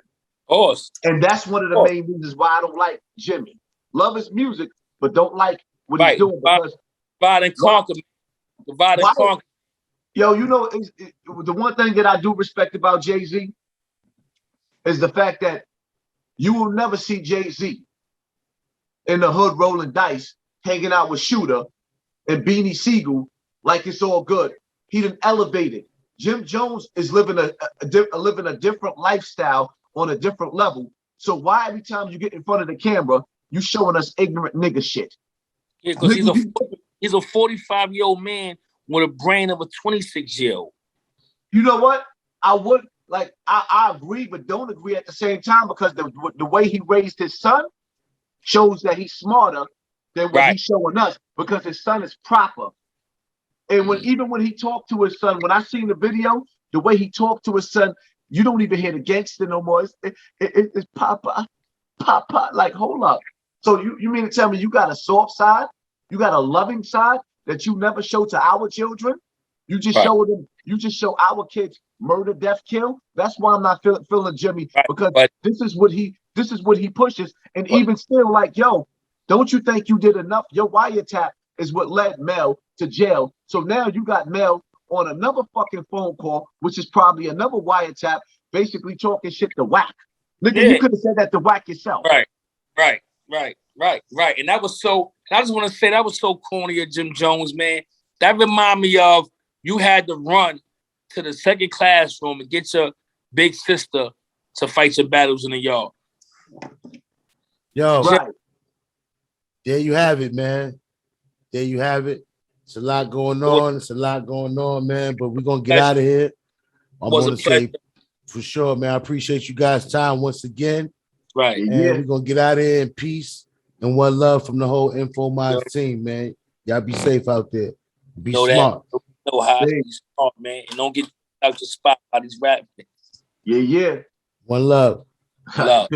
And that's one of the main reasons why I don't like Jimmy. Love his music, but don't like what he's doing. Because divide and conquer. Divide and conquer. Yo, you know, the one thing that I do respect about Jay-Z is the fact that you will never see Jay-Z in the hood rolling dice, hanging out with Shooter and Beanie Siegel like it's all good. He done elevated. Jim Jones is living a different lifestyle on a different level. So why every time you get in front of the camera, you showing us ignorant nigga shit? Yeah, because he's a 45-year-old man with a brain of a 26-year-old. You know what? I agree, but don't agree at the same time, because the way he raised his son shows that he's smarter than what he's showing us, because his son is proper. And even when he talked to his son, when I seen the video, the way he talked to his son, you don't even hear the gangster no more. It's Papa. Like, hold up. So you mean to tell me you got a soft side? You got a loving side that you never show to our children? You just show them. You just show our kids murder, death, kill. That's why I'm not feeling Jimmy, because this is what he pushes. And even still, like, yo, don't you think you did enough? Your wiretap is what led Mel to jail. So now you got Mel on another fucking phone call, which is probably another wiretap, basically talking shit to Wack. Nigga, you could have said that to Wack yourself. Right. And that was so, I just want to say that was so corny of Jim Jones, man. That remind me of, you had to run to the second classroom and get your big sister to fight your battles in the yard. Yo, there you have it, man. There you have it. It's a lot going on. Man. But we're going to get out of here. I'm going to say, for sure, man, I appreciate you guys' time once again. Right. And we're going to get out of here in peace and one love from the whole Info Minds team, man. Y'all be safe out there. Be smart. Know how to be smart, man. And don't get out your spot by these rap things. Yeah. One love. Love.